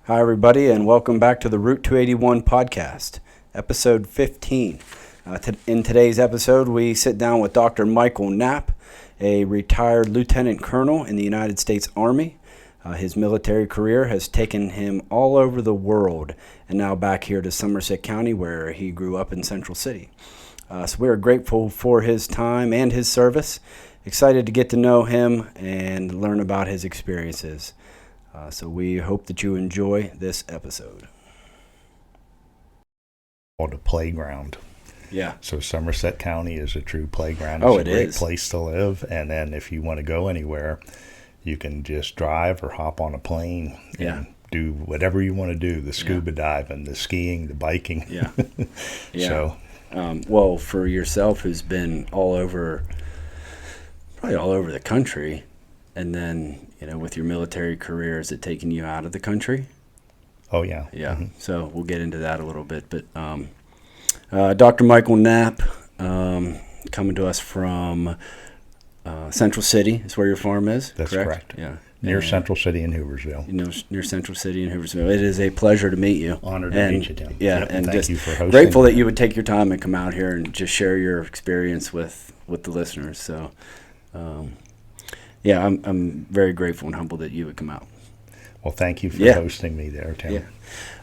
Hi, everybody, and welcome back to the Route 281 podcast, episode 15. In today's episode, we sit down with Dr. Michael Knapp, a retired lieutenant colonel in the United States Army. His military career has taken him all over the world, and now back here to Somerset County, where he grew up in Central City. So we are grateful for his time and his service, excited to get to know him and learn about his experiences. So we hope that you enjoy this episode. Called a playground. Yeah. So Somerset County is a true playground. Oh, it's it a great is. place to live. And then if you want to go anywhere, you can just drive or hop on a plane and do whatever you want to do. The scuba diving, the skiing, the biking. Yeah. So, well, for yourself, who's been probably all over the country, and then, with your military career, is it taking you out of the country? oh yeah. Yeah. Mm-hmm. So we'll get into that a little bit. But Dr. Michael Knapp, coming to us from Central City is where your farm is. That's correct. Yeah. Near Central City in Hooversville. Near Central City in Hooversville. It is a pleasure to meet you. Honored to meet you, Tim. Yeah, Yep, and thank just you for hosting. grateful that you would take your time and come out here and just share your experience with the listeners. So, I'm very grateful and humbled that you would come out. Well, thank you for hosting me there, Tim.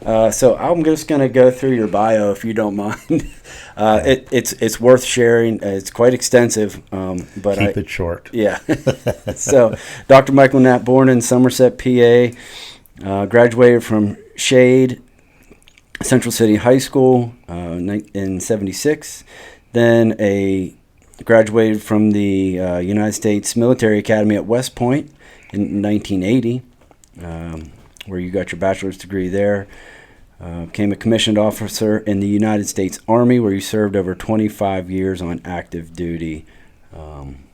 Yeah. So I'm just going to go through your bio, if you don't mind. It's worth sharing. It's quite extensive, but Keep it short. Yeah. So, Dr. Michael Knapp, born in Somerset, PA, graduated from Shade Central City High School in '76. Then graduated from the United States Military Academy at West Point in 1980. Where you got your bachelor's degree there. Became a commissioned officer in the United States Army, where you served over 25 years on active duty. And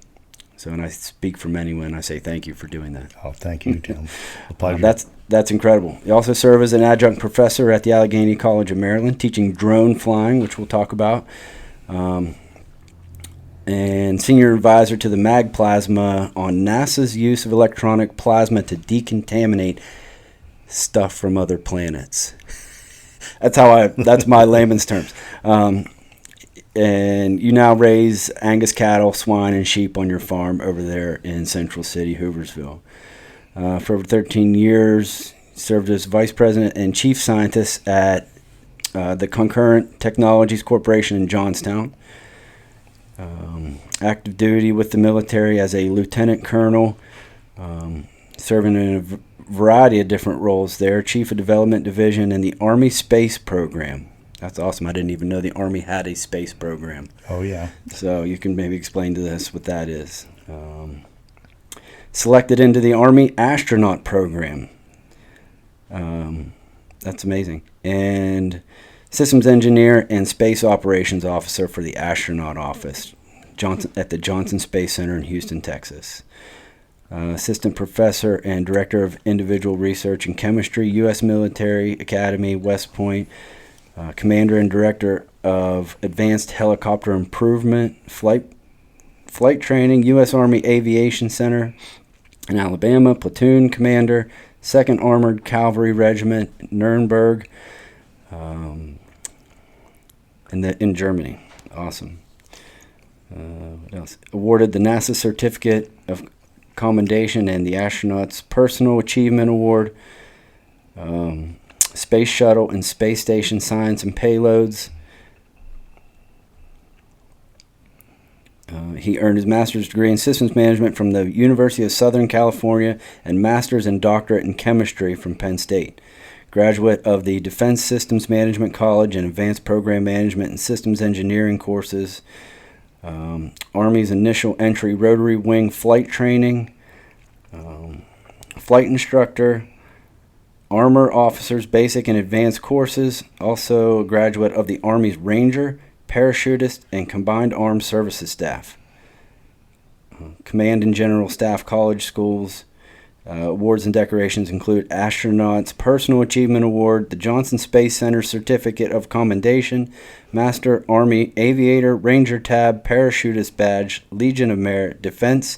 I speak for many when I say thank you for doing that. Oh, thank you, Tim. A pleasure. That's incredible. You also serve as an adjunct professor at the Allegheny College of Maryland, teaching drone flying, which we'll talk about. And senior advisor to the MAG plasma on NASA's use of electronic plasma to decontaminate stuff from other planets. That's my layman's terms. And you now raise Angus cattle, swine, and sheep on your farm over there in Central City, Hooversville. For over 13 years, served as vice president and chief scientist at the Concurrent Technologies Corporation in Johnstown. Active duty with the military as a lieutenant colonel, serving in a variety of different roles there. Chief of Development Division in the Army Space Program. That's awesome. I didn't even know the Army had a space program. Oh, yeah. So you can maybe explain to us what that is. Selected into the Army Astronaut Program. That's amazing. And Systems Engineer and Space Operations Officer for the Astronaut Office at the Johnson Space Center in Houston, Texas. Assistant Professor and Director of Individual Research and Chemistry, U.S. Military Academy, West Point. Commander and Director of Advanced Helicopter Improvement, Flight Training, U.S. Army Aviation Center in Alabama. Platoon Commander, 2nd Armored Cavalry Regiment, Nuremberg. In Germany. Awesome. What else? Awarded the NASA Certificate of Commendation and the Astronaut's Personal Achievement Award. Space Shuttle and Space Station Science and Payloads. He earned his master's degree in systems management from the University of Southern California and master's and doctorate in chemistry from Penn State. Graduate of the Defense Systems Management College and Advanced Program Management and Systems Engineering courses. Army's Initial Entry Rotary Wing Flight Training. Flight Instructor. Armor Officers Basic and Advanced courses. Also a graduate of the Army's Ranger, Parachutist, and Combined Armed Services staff. Command and General Staff College Schools. Awards and decorations include Astronaut's Personal Achievement Award, the Johnson Space Center Certificate of Commendation, Master Army Aviator, Ranger Tab, Parachutist Badge, Legion of Merit, Defense,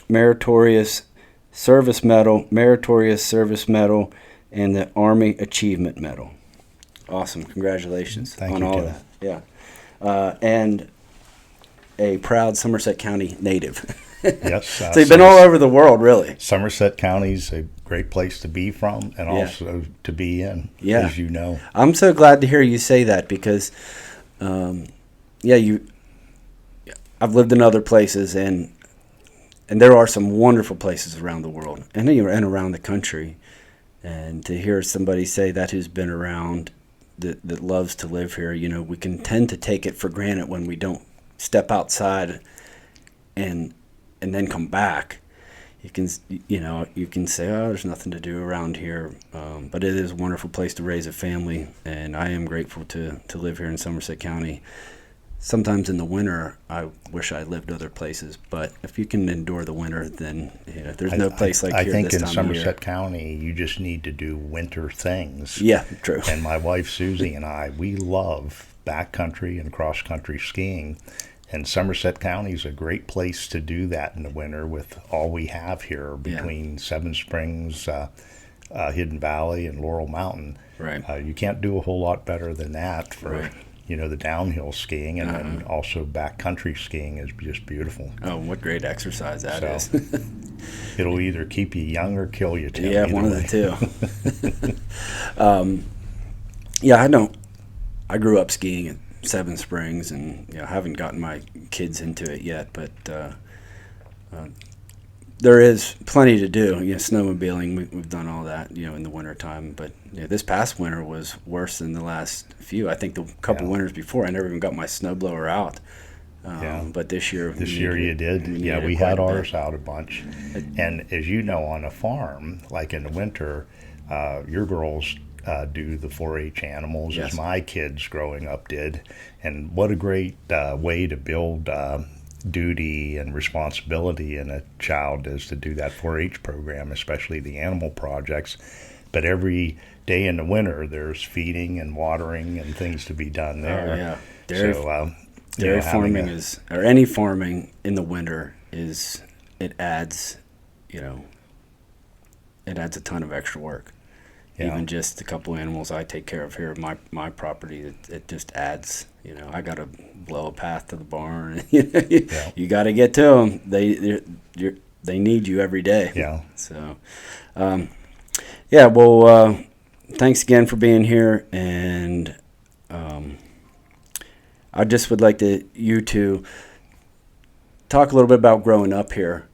Meritorious Service Medal, and the Army Achievement Medal. Awesome. Congratulations Thank on you, all Tim. that. Yeah. And a proud Somerset County native. Yes. So you've been all over the world, really. Somerset County's a great place to be from and Yeah. also to be in, Yeah. as you know. I'm so glad to hear you say that because, I've lived in other places and there are some wonderful places around the world and around the country. And to hear somebody say that who's been around, that loves to live here, we can tend to take it for granted when we don't step outside and then come back. You can say, oh, there's nothing to do around here, but it is a wonderful place to raise a family, and I am grateful to live here in Somerset County. Sometimes in the winter, I wish I lived other places, but if you can endure the winter, then there's no place like I here think this in time of year. Somerset County, you just need to do winter things. Yeah, true. And my wife Susie and I, we love backcountry and cross-country skiing. And Somerset County is a great place to do that in the winter with all we have here between Seven Springs, Hidden Valley, and Laurel Mountain. Right. You can't do a whole lot better than that for the downhill skiing, and then also backcountry skiing is just beautiful. Oh, what great exercise that is. It'll either keep you young or kill you, Tim. Yeah, one of the two. I grew up skiing at Seven Springs, and I haven't gotten my kids into it yet, but there is plenty to do. Snowmobiling, we've done all that, in the wintertime. But this past winter was worse than the last few. I think the couple winters before, I never even got my snowblower out. But this year you did. We had ours out a bunch. And as you know, on a farm, like in the winter, your girls do the 4-H animals, as my kids growing up did. And what a great way to build duty and responsibility in a child is to do that 4-H program, especially the animal projects. But every day in the winter, there's feeding and watering and things to be done there. Oh, yeah. Dairy farming or any farming in the winter it adds a ton of extra work. Even just a couple animals I take care of here at my property, it just adds. I got to blow a path to the barn. You got to get to them. They need you every day. Yeah. So, Well, thanks again for being here, and I just would like you to talk a little bit about growing up here,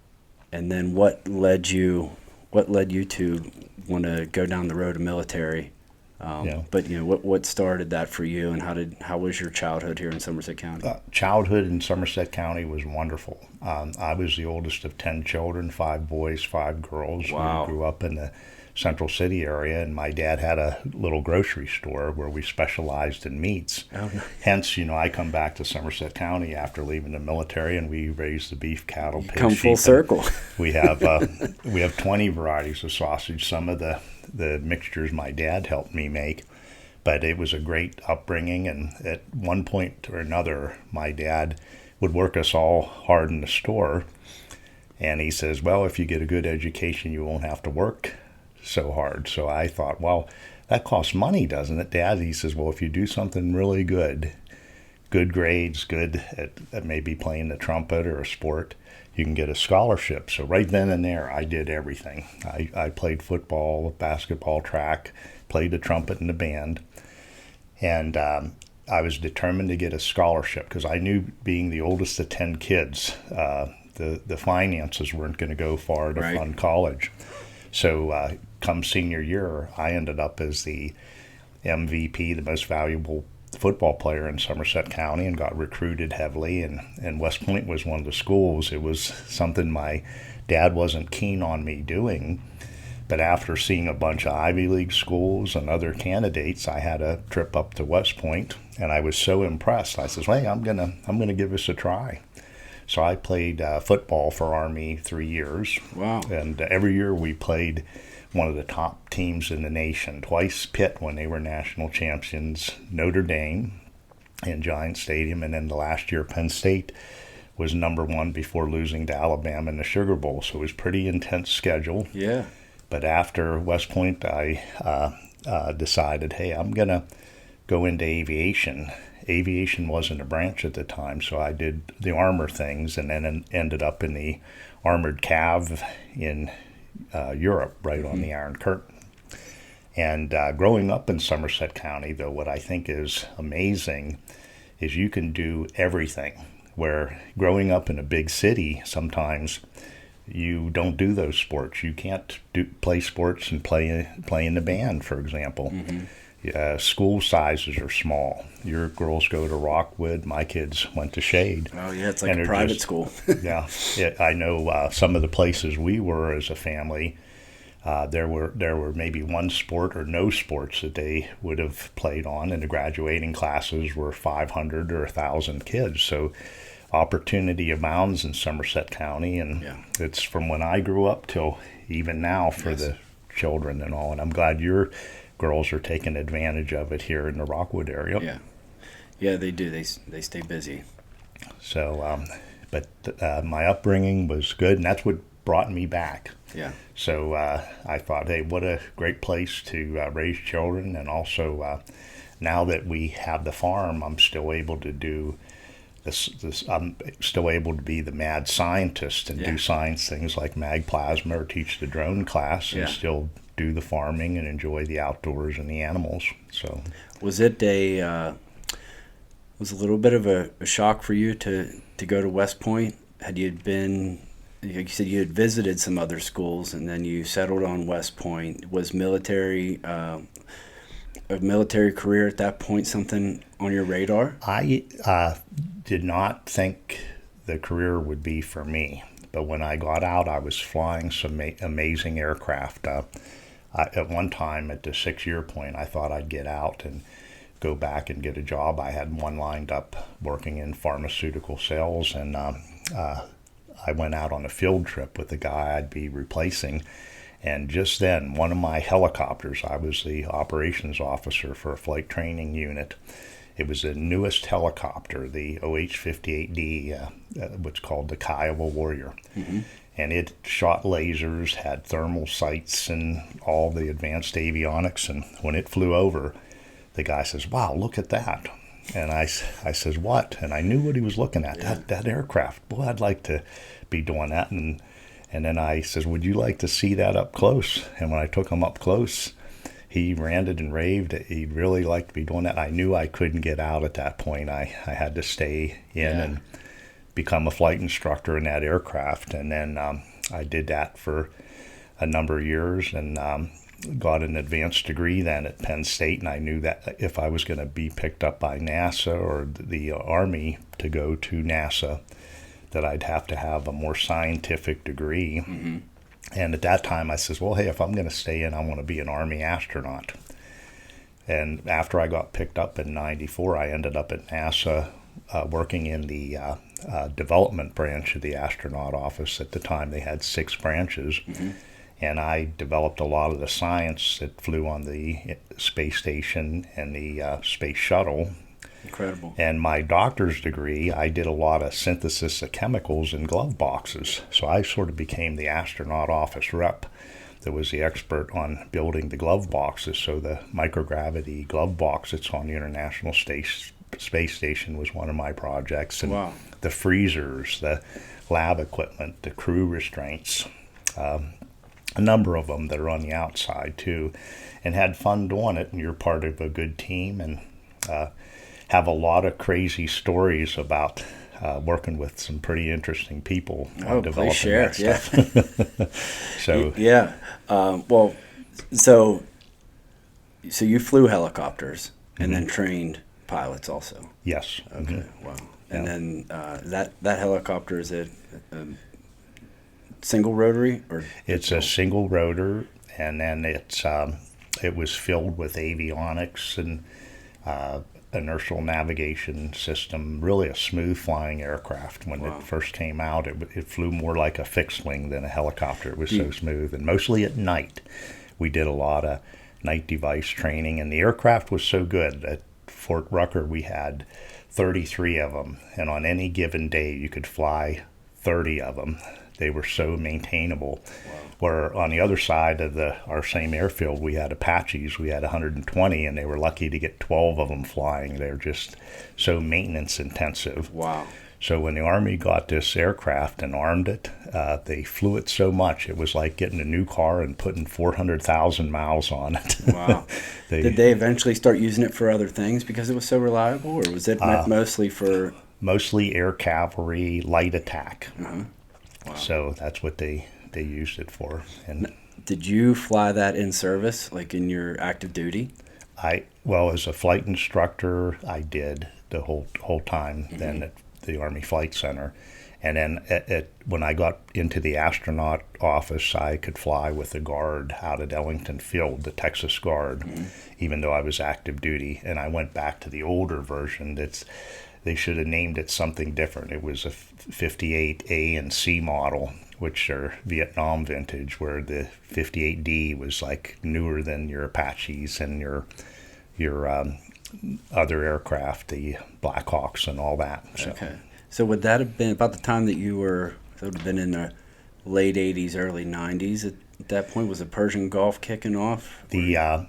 and then what led you to want to go down the road of military. But what started that for you, and how was your childhood here in Somerset County? Childhood in Somerset County was wonderful. I was the oldest of 10 children, 5 boys, 5 girls. Wow. We grew up in the Central City area, and my dad had a little grocery store where we specialized in meats. Oh, nice. Hence, I come back to Somerset County after leaving the military, and we raise the beef, cattle, pigs, come full sheep, circle. We have 20 varieties of sausage. Some of the mixtures my dad helped me make, but it was a great upbringing. And at one point or another, my dad would work us all hard in the store, and he says, well, if you get a good education, you won't have to work so hard. So I thought, well, that costs money, doesn't it, Dad? He says, well, if you do something really good grades, good at maybe playing the trumpet or a sport, you can get a scholarship. So right then and there, I did everything. I played football, basketball, track, played the trumpet in the band, and I was determined to get a scholarship because I knew, being the oldest of 10 kids, the finances weren't going to go far to fund college. So come senior year, I ended up as the MVP, the most valuable football player in Somerset County, and got recruited heavily. And West Point was one of the schools. It was something my dad wasn't keen on me doing. But after seeing a bunch of Ivy League schools and other candidates, I had a trip up to West Point, and I was so impressed. I said, hey, I'm gonna give this a try. So I played football for Army 3 years. Wow. And every year we played one of the top teams in the nation. Twice Pitt when they were national champions, Notre Dame in Giant Stadium, and then the last year Penn State was number 1 before losing to Alabama in the Sugar Bowl. So it was a pretty intense schedule. Yeah. But after West Point, I decided, hey, I'm going to go into aviation. Aviation wasn't a branch at the time, so I did the armor things and then ended up in the armored cav in Europe, right on the Iron Curtain. And growing up in Somerset County, though, what I think is amazing is you can do everything. Where growing up in a big city, sometimes you don't do those sports. You can't play sports and play in the band, for example. School sizes are small. Your girls go to Rockwood. My kids went to Shade. Oh, yeah, it's like a private school. Yeah. I know some of the places we were as a family, there were maybe one sport or no sports that they would have played on, and the graduating classes were 500 or 1,000 kids. So opportunity abounds in Somerset County, and it's from when I grew up till even now for the children and all. And I'm glad your girls are taking advantage of it here in the Rockwood area. Yeah, they do. They stay busy. So, but my upbringing was good, and that's what brought me back. Yeah. So I thought, hey, what a great place to raise children, and also now that we have the farm, I'm still able to do this. I'm still able to be the mad scientist and do science things like mag plasma or teach the drone class, and still do the farming and enjoy the outdoors and the animals. So was it was a little bit of a shock for you to go to West Point? Had you been, like you said, you had visited some other schools and then you settled on West Point. Was a military career at that point something on your radar? I did not think the career would be for me, but when I got out, I was flying some amazing aircraft. At one time, at the 6-year point, I thought I'd get out and go back and get a job. I had one lined up working in pharmaceutical sales, and I went out on a field trip with the guy I'd be replacing. And just then, one of my helicopters, I was the operations officer for a flight training unit. It was the newest helicopter, the OH-58D, what's called the Kiowa Warrior. And it shot lasers, had thermal sights, and all the advanced avionics. And when it flew over, the guy says, "Wow, look at that." And I says, "What?" And I knew what he was looking at, that aircraft. Boy, I'd like to be doing that. And then I says, "Would you like to see that up close?" And when I took him up close, he ranted and raved. He'd really like to be doing that. I knew I couldn't get out at that point. I had to stay in and become a flight instructor in that aircraft. And then I did that for a number of years, and got an advanced degree then at Penn State. And I knew that if I was going to be picked up by NASA or the Army to go to NASA, that I'd have to have a more scientific degree. And at that time I says, well, hey, if I'm going to stay in, I want to be an Army astronaut. And after I got picked up in '94, I ended up at NASA working in the development branch of the astronaut office. At the time they had 6 branches. And I developed a lot of the science that flew on the space station and the space shuttle. Incredible. And my doctor's degree, I did a lot of synthesis of chemicals in glove boxes. So I sort of became the astronaut office rep that was the expert on building the glove boxes. So the microgravity glove box that's on the International Space Station was one of my projects. And the freezers, the lab equipment, the crew restraints, a number of them that are on the outside too, and had fun doing it. And you're part of a good team, and have a lot of crazy stories about working with some pretty interesting people on developing that stuff. So well, so you flew helicopters and then trained pilots also. Yes. Okay. Wow. And then that helicopter, is it single rotary or? It's a single rotor, and then it was filled with avionics and inertial navigation system. Really a smooth flying aircraft. When it first came out, it flew more like a fixed wing than a helicopter. It was so smooth, and mostly at night. We did a lot of night device training, and the aircraft was so good. At Fort Rucker, we had 33 of them, and on any given day, you could fly 30 of them they were so maintainable. Where on the other side of our same airfield, we had Apaches. We had 120, and they were lucky to get 12 of them flying. They're just so maintenance intensive. Wow. So when the Army got this aircraft and armed it, they flew it so much it was like getting a new car and putting 400,000 miles on it. Wow. Did they eventually start using it for other things because it was so reliable, or was it mostly for... Mostly air cavalry, light attack. Uh-huh. Wow. So that's what they used it for. And did you fly that in service, like in your active duty? Well, as a flight instructor, I did the whole time then at the Army Flight Center. And then when I got into the astronaut office, I could fly with the Guard out at Ellington Field, the Texas Guard, even though I was active duty. And I went back to the older version. They should have named it something different. It was a 58A and C model, which are Vietnam vintage, where the 58D was like newer than your Apaches and your other aircraft, the Blackhawks and all that. So. Okay. So would that have been about the time that you were, so it would have been in the late 80s, early 90s at that point? Was the Persian Gulf kicking off? The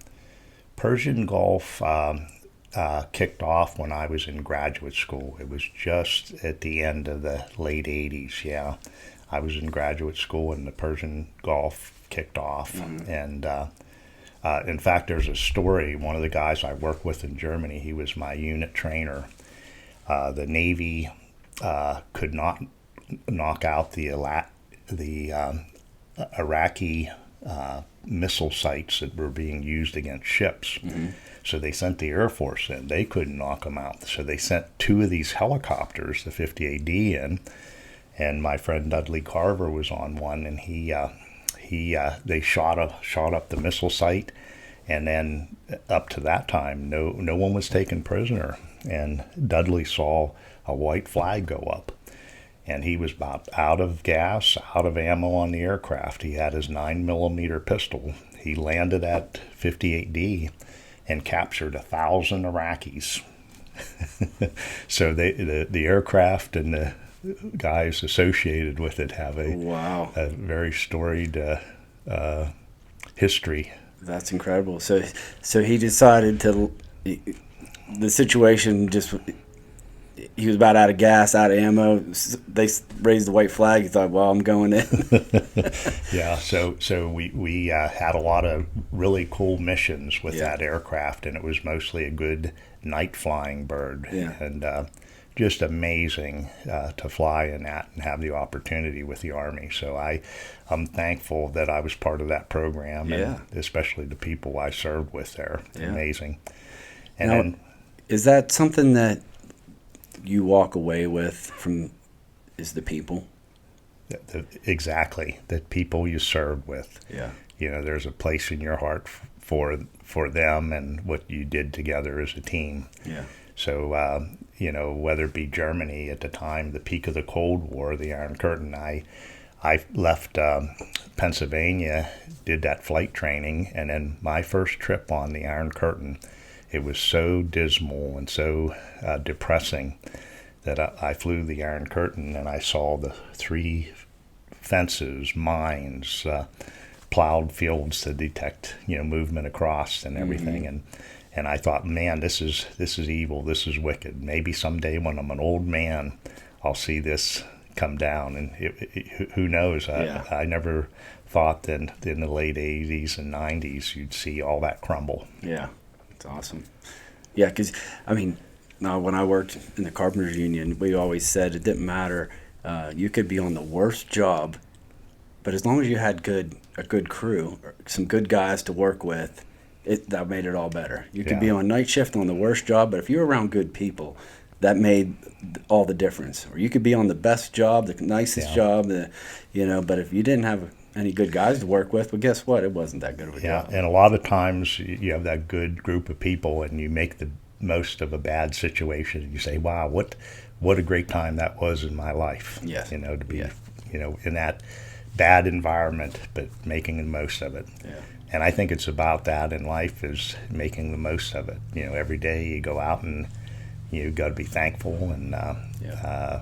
Persian Gulf kicked off when I was in graduate school. It was just at the end of the late 80s, yeah. I was in graduate school and the Persian Gulf kicked off. And in fact, there's a story. One of the guys I worked with in Germany, he was my unit trainer. The Navy could not knock out the Iraqi missile sites that were being used against ships. So they sent the Air Force in. They couldn't knock them out. So they sent two of these helicopters, the 58D, in. And my friend Dudley Carver was on one, and they shot up the missile site. And then up to that time, no one was taken prisoner. And Dudley saw a white flag go up. And he was about out of gas, out of ammo on the aircraft. He had his 9mm pistol. He landed at 58D and captured 1,000 Iraqis. So the aircraft and the guys associated with it have a very storied history. That's incredible. So he decided the situation just... He was about out of gas, out of ammo. They raised the white flag. He thought, well, I'm going in. Yeah, so we had a lot of really cool missions with that aircraft, and it was mostly a good night flying bird. Yeah. And just amazing to fly in that and have the opportunity with the Army. So I'm thankful that I was part of that program, and especially the people I served with there. Amazing. And now, then, is that something that you walk away with from, is the people? Exactly, the people you served with. Yeah. You know, there's a place in your heart for them and what you did together as a team. Yeah. So, you know, whether it be Germany at the time, the peak of the Cold War, the Iron Curtain, I left Pennsylvania, did that flight training, and then my first trip on the Iron Curtain, it was so dismal and so depressing that I flew the Iron Curtain and I saw the 3 fences, mines, plowed fields to detect, movement across and everything. And I thought, man, this is evil. This is wicked. Maybe someday when I'm an old man, I'll see this come down. And who knows? I never thought that in the late 80s and 90s you'd see all that crumble. Yeah. It's awesome. Yeah, because, when I worked in the Carpenters Union, we always said it didn't matter. You could be on the worst job, but as long as you had a good crew, or some good guys to work with, that made it all better. You could be on night shift on the worst job, but if you were around good people, that made all the difference. Or you could be on the best job, the nicest job, but if you didn't have any good guys to work with, but guess what? It wasn't that good of a job. And a lot of times you have that good group of people and you make the most of a bad situation. You say, wow, what a great time that was in my life. Yes. To be, in that bad environment, but making the most of it. Yeah. And I think it's about that in life, is making the most of it. Every day you go out and you got to be thankful and Yeah.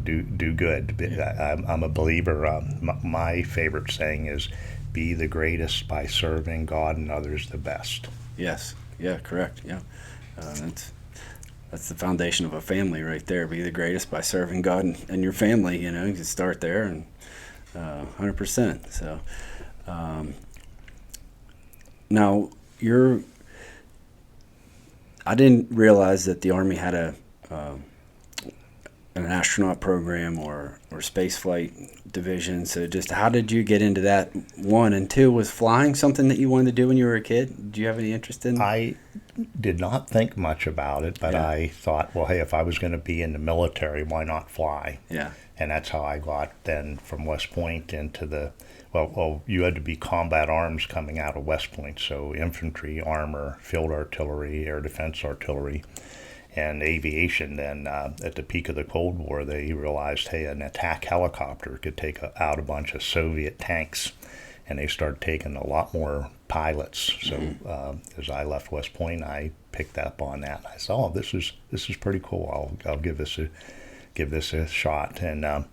do good. I'm a believer. My favorite saying is, "Be the greatest by serving God and others the best." Yes. Yeah. Correct. Yeah. That's the foundation of a family right there. Be the greatest by serving God and your family. You can start there, and 100%. So now I didn't realize that the Army had an astronaut program or space flight division. So just how did you get into that? One and two, was flying something that you wanted to do when you were a kid? Do you have any interest in? I did not think much about it, but Yeah. I thought, well, hey, if I was going to be in the military, why not fly? Yeah. And that's how I got then from West Point into you had to be combat arms coming out of West Point, so infantry, armor, field artillery, air defense artillery, and aviation. Then at the peak of the Cold War, they realized, hey, an attack helicopter could take out a bunch of Soviet tanks, and they started taking a lot more pilots. So as I left West Point, I picked up on that. I said, oh, this is pretty cool. I'll give this a shot. And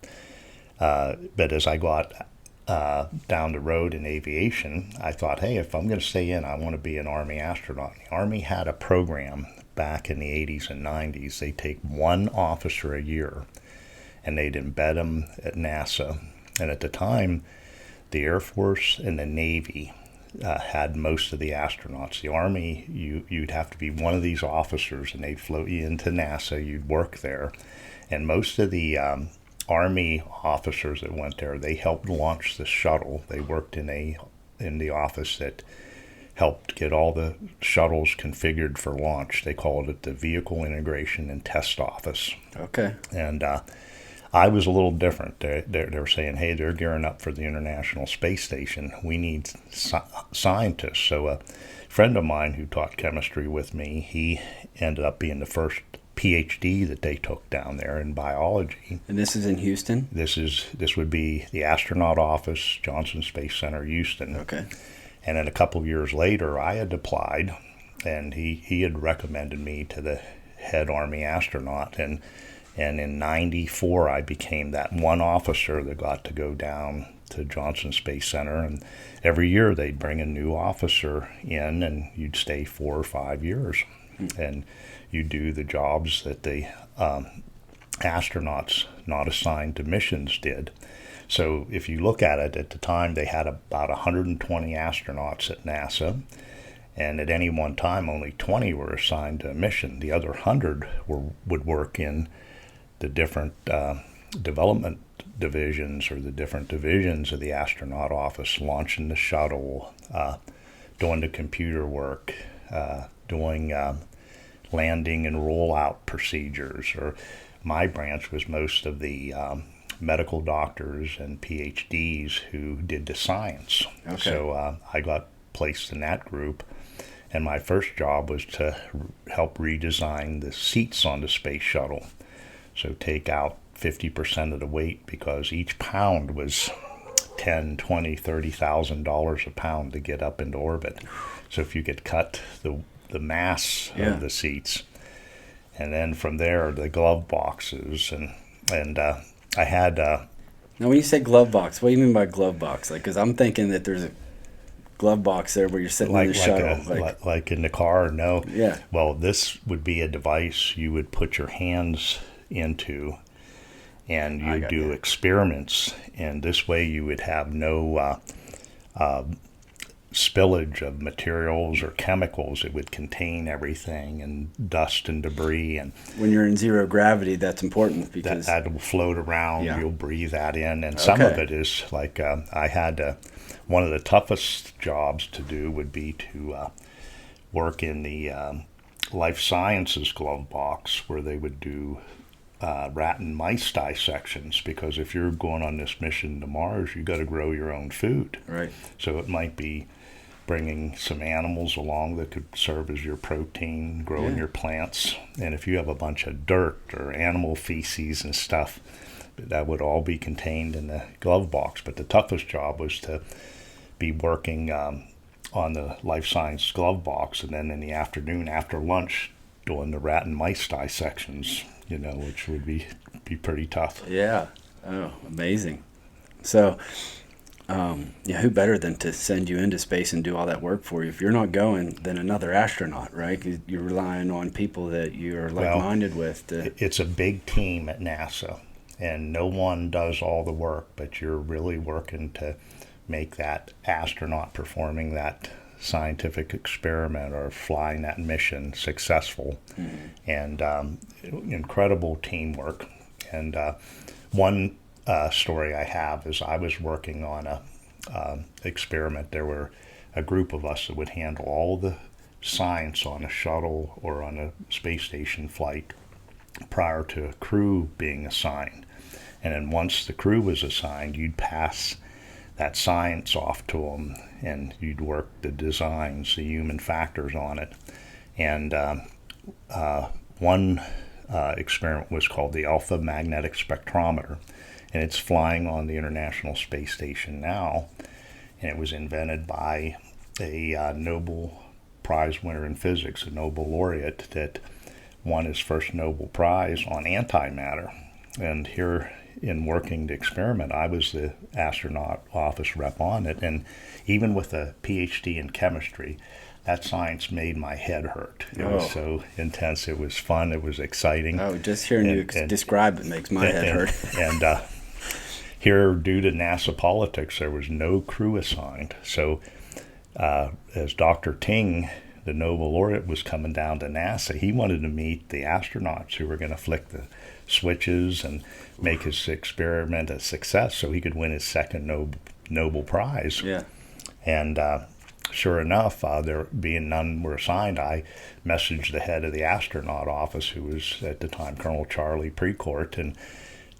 but as I got down the road in aviation, I thought, hey, if I'm going to stay in, I want to be an Army astronaut. The Army had a program back in the 80s and 90s. They take one officer a year, and they'd embed them at NASA. And at the time, the Air Force and the Navy had most of the astronauts. The Army, you'd have to be one of these officers, and they'd float you into NASA. You'd work there. And most of the Army officers that went there, they helped launch the shuttle. They worked in the office that helped get all the shuttles configured for launch. They called it the Vehicle Integration and Test Office. Okay. And I was a little different. They were saying, hey, they're gearing up for the International Space Station. We need scientists. So a friend of mine who taught chemistry with me, he ended up being the first PhD that they took down there in biology. And this is in Houston? This would be the astronaut office, Johnson Space Center, Houston. Okay. And then a couple years later, I had applied, and he had recommended me to the head Army astronaut. And in '94, I became that one officer that got to go down to Johnson Space Center. And every year they'd bring a new officer in, and you'd stay 4 or 5 years. And you do the jobs that the astronauts not assigned to missions did. So if you look at it, at the time they had about 120 astronauts at NASA, and at any one time only 20 were assigned to a mission. The other 100 would work in the different development divisions or the different divisions of the astronaut office, launching the shuttle, doing the computer work, doing landing and rollout procedures. Or my branch was most of the medical doctors and PhDs who did the science. Okay. So I got placed in that group, and my first job was to help redesign the seats on the space shuttle. So take out 50% of the weight, because each pound was $10, $20, $30,000 a pound to get up into orbit. So if you could cut the mass of the seats, and then from there the glove boxes, and I had. Now, when you say glove box, what do you mean by glove box? Like, because I'm thinking that there's a glove box there where you're sitting in the shuttle, like in the car. No. Yeah. Well, this would be a device you would put your hands into, and you do experiments, and this way you would have no spillage of materials or chemicals. It would contain everything, and dust and debris. And when you're in zero gravity, that's important, because that will float around. Yeah. You'll breathe that in, and some of it is like I had one of the toughest jobs to do would be to work in the life sciences glove box, where they would do rat and mice dissections, because if you're going on this mission to Mars, you got to grow your own food. Right. So it might be bringing some animals along that could serve as your protein, growing your plants. And if you have a bunch of dirt or animal feces and stuff, that would all be contained in the glove box. But the toughest job was to be working on the life science glove box, and then in the afternoon after lunch doing the rat and mice dissections, which would be pretty tough. Yeah. Oh, amazing. So, yeah, who better than to send you into space and do all that work for you? If you're not going, then another astronaut, right? 'Cause you're relying on people that you're like-minded with. It's a big team at NASA, and no one does all the work, but you're really working to make that astronaut performing that scientific experiment or flying that mission successful. And incredible teamwork. And one story I have is I was working on a experiment. There were a group of us that would handle all the science on a shuttle or on a space station flight prior to a crew being assigned. And then once the crew was assigned, you'd pass that science off to them, and you'd work the designs, the human factors on it. And one experiment was called the Alpha Magnetic Spectrometer, and it's flying on the International Space Station now. And it was invented by a Nobel Prize winner in physics, a Nobel laureate that won his first Nobel Prize on antimatter. And here in working the experiment, I was the astronaut office rep on it. And even with a PhD in chemistry, that science made my head hurt. It was so intense. It was fun. It was exciting. Oh, just hearing you describe it makes my head hurt. And here, due to NASA politics, there was no crew assigned. So as Dr. Ting, the Nobel laureate, was coming down to NASA, he wanted to meet the astronauts who were going to flick the switches and make his experiment a success so he could win his second Nobel Prize. Yeah. And sure enough, there being none were assigned, I messaged the head of the astronaut office, who was at the time Colonel Charlie Precourt,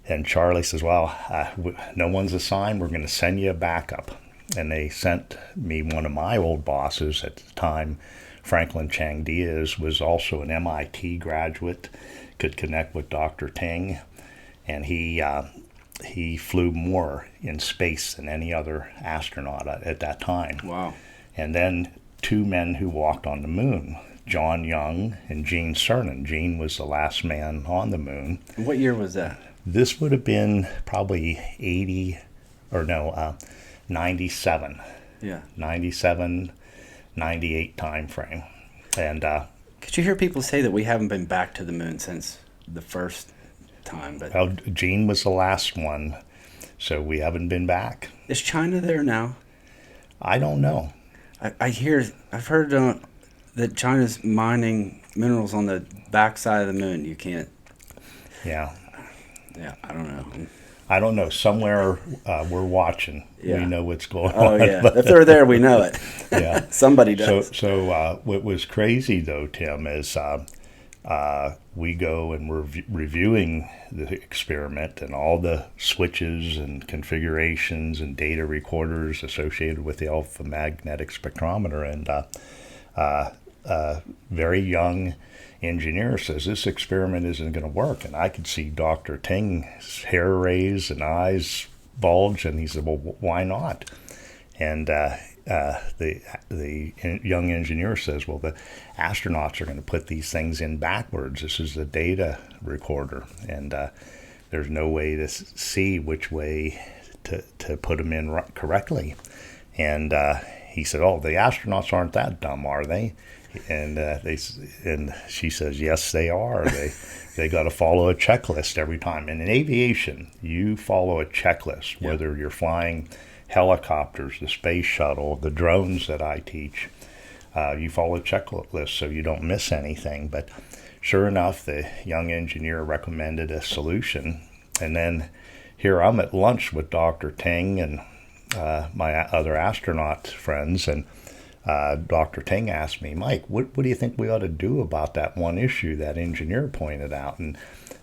and Charlie says, well, no one's assigned, we're going to send you a backup. And they sent me one of my old bosses at the time. Franklin Chang Diaz was also an MIT graduate, could connect with Dr. Ting, and he flew more in space than any other astronaut at that time. Wow. And then two men who walked on the moon, John Young and Gene Cernan. Gene was the last man on the moon. What year was that? This would have been probably 97. Yeah. 97, 98 time frame. And could you hear people say that we haven't been back to the moon since the first time? But well, Gene was the last one, so we haven't been back. Is China there now? I don't know. I've heard that China's mining minerals on the backside of the moon. You can't. Yeah. Yeah, I don't know. I don't know. Somewhere we're watching. Yeah. We know what's going on. Oh, yeah. If they're there, we know it. Yeah. Somebody does. So what was crazy, though, Tim, is we go and we're reviewing the experiment and all the switches and configurations and data recorders associated with the alpha magnetic spectrometer. And very young engineer says, this experiment isn't going to work. And I could see Dr. Ting's hair raise and eyes bulge, and he said, well, why not? And the young engineer says, well, the astronauts are going to put these things in backwards. This is a data recorder, and there's no way to see which way to put them in correctly. And he said, oh, the astronauts aren't that dumb, are they? And she says, yes, they are. They got to follow a checklist every time. And in aviation, you follow a checklist, whether you're flying helicopters, the space shuttle, the drones that I teach. You follow a checklist so you don't miss anything. But sure enough, the young engineer recommended a solution. And then here I'm at lunch with Dr. Ting and my other astronaut friends, and Dr. Ting asked me, Mike, what do you think we ought to do about that one issue that engineer pointed out? And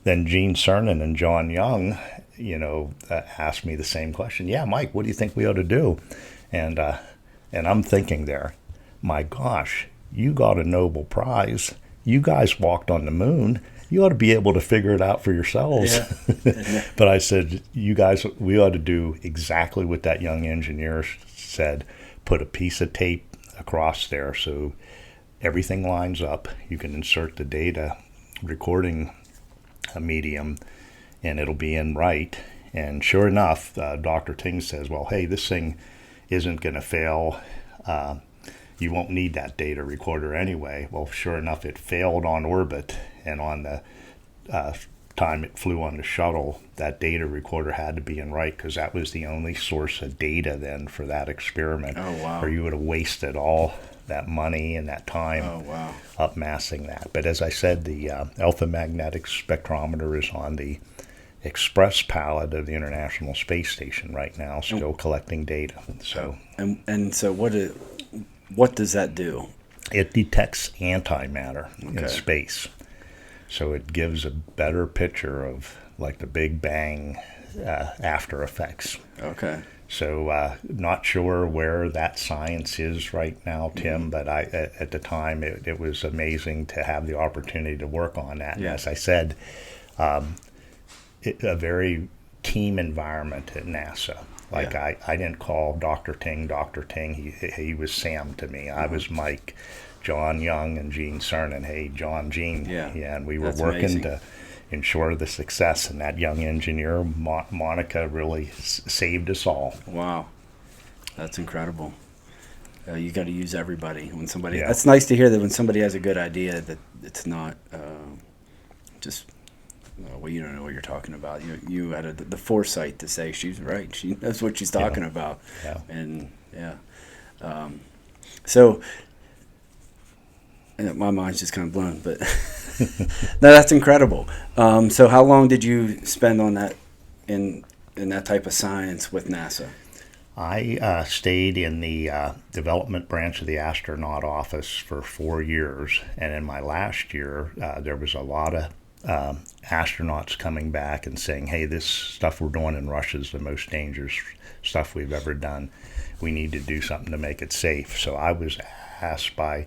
then Gene Cernan and John Young, asked me the same question. Yeah, Mike, what do you think we ought to do? And I'm thinking there, my gosh, you got a Nobel Prize. You guys walked on the moon. You ought to be able to figure it out for yourselves. Yeah. But I said, you guys, we ought to do exactly what that young engineer said, put a piece of tape across there so everything lines up. You can insert the data recording medium, and it'll be in right. And sure enough, Dr. Ting says, well, hey, this thing isn't going to fail. You won't need that data recorder anyway. Well, sure enough, it failed on orbit, and on the time it flew on the shuttle, that data recorder had to be in right, because that was the only source of data then for that experiment. Oh, wow. Or you would have wasted all that money and that time upmassing that. But as I said, the alpha magnetic spectrometer is on the express pallet of the International Space Station right now, still collecting data. So and so what does that do? It detects antimatter in space. So it gives a better picture of like the Big Bang after effects. Okay. So not sure where that science is right now, Tim, but at the time it was amazing to have the opportunity to work on that. Yeah. And as I said, a very team environment at NASA. Like I didn't call Dr. Ting. He was Sam to me. I was Mike, John Young, and Gene Cernan. Hey, John, Gene. Yeah. And we were That's working amazing. to ensure the success. And that young engineer, Monica, really saved us all. Wow. That's incredible. You got to use everybody when somebody. Yeah. That's nice to hear that when somebody has a good idea that it's not just. Well, you don't know what you're talking about. You had the foresight to say she's right. She knows what she's talking about. Yeah. And so my mind's just kind of blown. But no, that's incredible. So how long did you spend on that in that type of science with NASA? I stayed in the development branch of the astronaut office for 4 years, and in my last year, there was a lot of astronauts coming back and saying, hey, this stuff we're doing in Russia is the most dangerous stuff we've ever done. We need to do something to make it safe. So I was asked by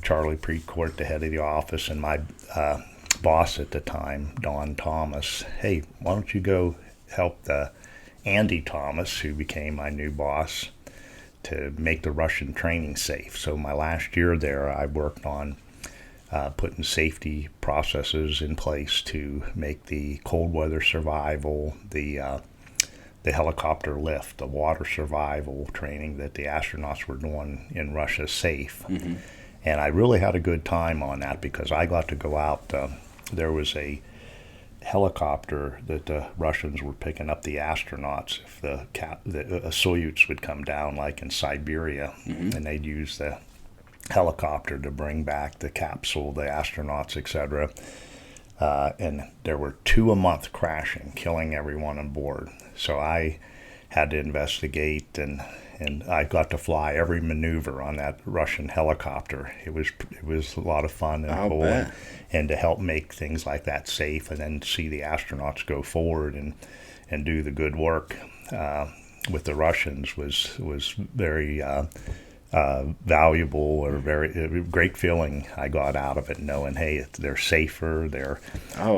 Charlie Precourt, the head of the office, and my boss at the time, Don Thomas, hey, why don't you go help Andy Thomas, who became my new boss, to make the Russian training safe. So my last year there, I worked on putting safety processes in place to make the cold weather survival, the helicopter lift, the water survival training that the astronauts were doing in Russia safe. Mm-hmm. And I really had a good time on that because I got to go out. There was a helicopter that the Russians were picking up the astronauts if the Soyuz would come down, like in Siberia, and they'd use the helicopter to bring back the capsule, the astronauts, etc. And there were 2 a month crashing, killing everyone on board. So I had to investigate, and I got to fly every maneuver on that Russian helicopter. It was a lot of fun and cool, and to help make things like that safe, and then see the astronauts go forward and do the good work with the Russians was very valuable, or very great feeling I got out of it, knowing, hey, they're safer, they're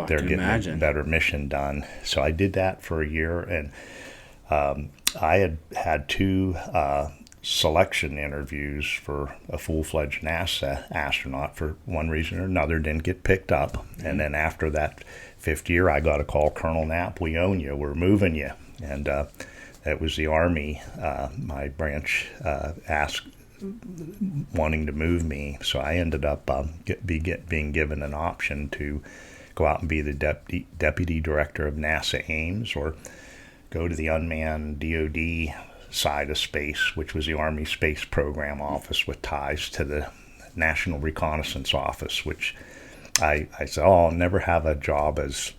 getting a better mission done. So I did that for a year, and I had 2 selection interviews for a full-fledged NASA astronaut. For one reason or another, didn't get picked up. And then after that 5th year, I got a call, Colonel Knapp, we own you, we're moving you. And that was the Army, my branch, wanting to move me. So I ended up being given an option to go out and be the deputy director of NASA Ames, or go to the unmanned DoD side of space, which was the Army Space Program Office with ties to the National Reconnaissance Office, which I said, I'll never have a job as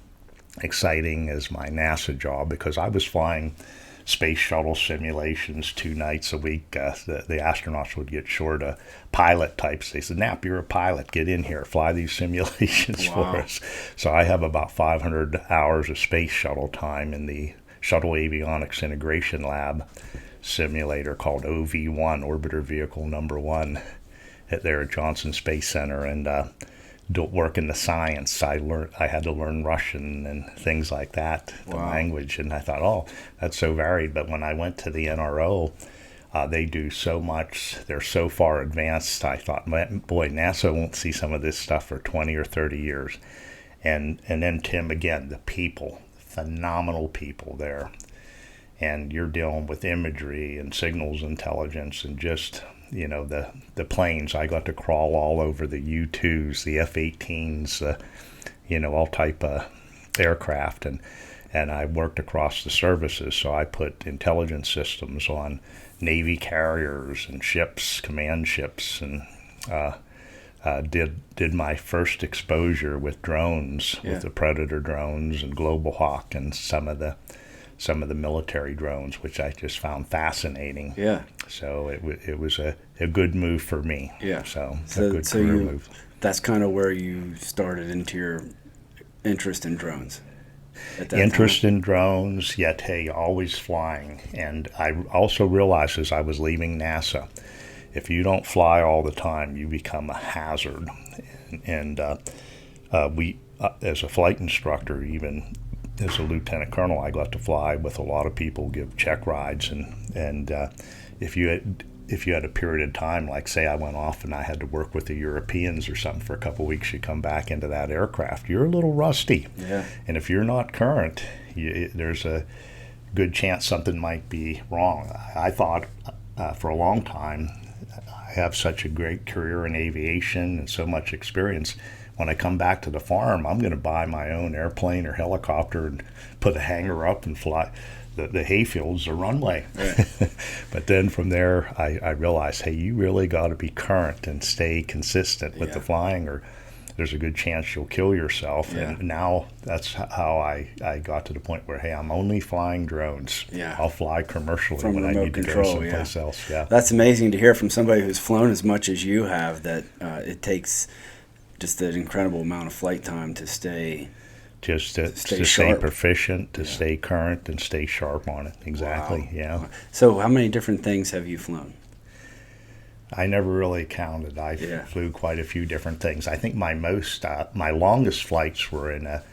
exciting as my NASA job, because I was flying space shuttle simulations 2 nights a week. The astronauts would get short of pilot types. They said, Knapp, you're a pilot. Get in here. Fly these simulations for us. So I have about 500 hours of space shuttle time in the Shuttle Avionics Integration Lab simulator called OV-1, Orbiter Vehicle Number 1, there at Johnson Space Center. And work in the science. I had to learn Russian and things like that, the language. And I thought, oh, that's so varied. But when I went to the NRO, They do so much. They're so far advanced. I thought, boy, NASA won't see some of this stuff for 20 or 30 years. And then, Tim, again, the people, phenomenal people there. And you're dealing with imagery and signals intelligence and just, the planes. I got to crawl all over the U-2s, the F-18s, all type of aircraft. And I worked across the services, so I put intelligence systems on Navy carriers and ships, command ships, and did my first exposure with drones, with the Predator drones and Global Hawk and some of the military drones, which I just found fascinating. Yeah. So it was a good move for me. Yeah. So a good career move. That's kind of where you started into your interest in drones. Interest in drones, yet, hey, always flying. And I also realized as I was leaving NASA, if you don't fly all the time, you become a hazard. And we, as a flight instructor, even as a lieutenant colonel, I got to fly with a lot of people, give check rides. And if you had a period of time, like say I went off and I had to work with the Europeans or something for a couple of weeks, you come back into that aircraft, you're a little rusty. Yeah. And if you're not current, there's a good chance something might be wrong. I thought for a long time, I have such a great career in aviation and so much experience. When I come back to the farm, I'm going to buy my own airplane or helicopter and put a hangar up and fly. The hayfield's a runway. Right. But then from there, I realized, hey, you really got to be current and stay consistent with the flying, or there's a good chance you'll kill yourself. Yeah. And now that's how I got to the point where, hey, I'm only flying drones. Yeah. I'll fly commercially From when I remote need to control, go someplace else. Yeah. That's amazing to hear from somebody who's flown as much as you have, that it takes just an incredible amount of flight time to stay Just to stay stay proficient, to stay current, and stay sharp on it. Exactly, Wow. yeah. So how many different things have you flown? I never really counted. I flew quite a few different things. I think my longest flights were in a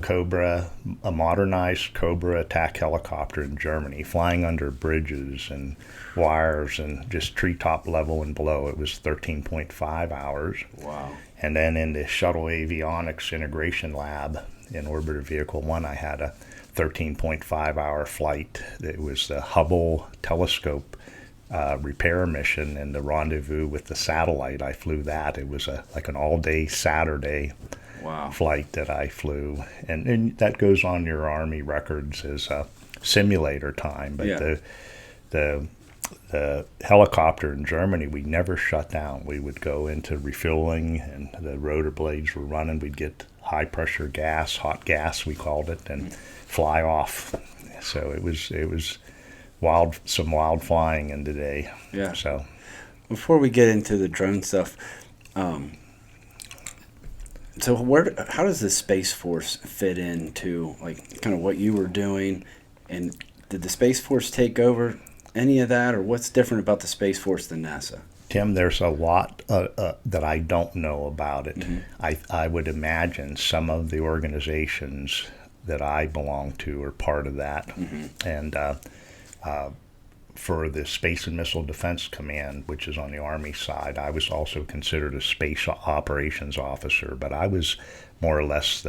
Cobra, a modernized Cobra attack helicopter in Germany, flying under bridges and wires and just treetop level and below. It was 13.5 hours. Wow. And then in the Shuttle Avionics Integration Lab in Orbiter Vehicle 1, I had a 13.5-hour flight. It was the Hubble telescope repair mission and the rendezvous with the satellite. I flew that. It was like an all-day Saturday flight that I flew. And that goes on your Army records as simulator time. But the helicopter in Germany, we never shut down. We would go into refueling, and the rotor blades were running. We'd get high pressure gas, hot gas we called it, and fly off. So it was some wild flying in the day. Yeah. So before we get into the drone stuff, so how does the Space Force fit into like kind of what you were doing, and did the Space Force take over any of that, or what's different about the Space Force than NASA? Tim, there's a lot that I don't know about it. Mm-hmm. I would imagine some of the organizations that I belong to are part of that. Mm-hmm. And for the Space and Missile Defense Command, which is on the Army side, I was also considered a space operations officer, but I was more or less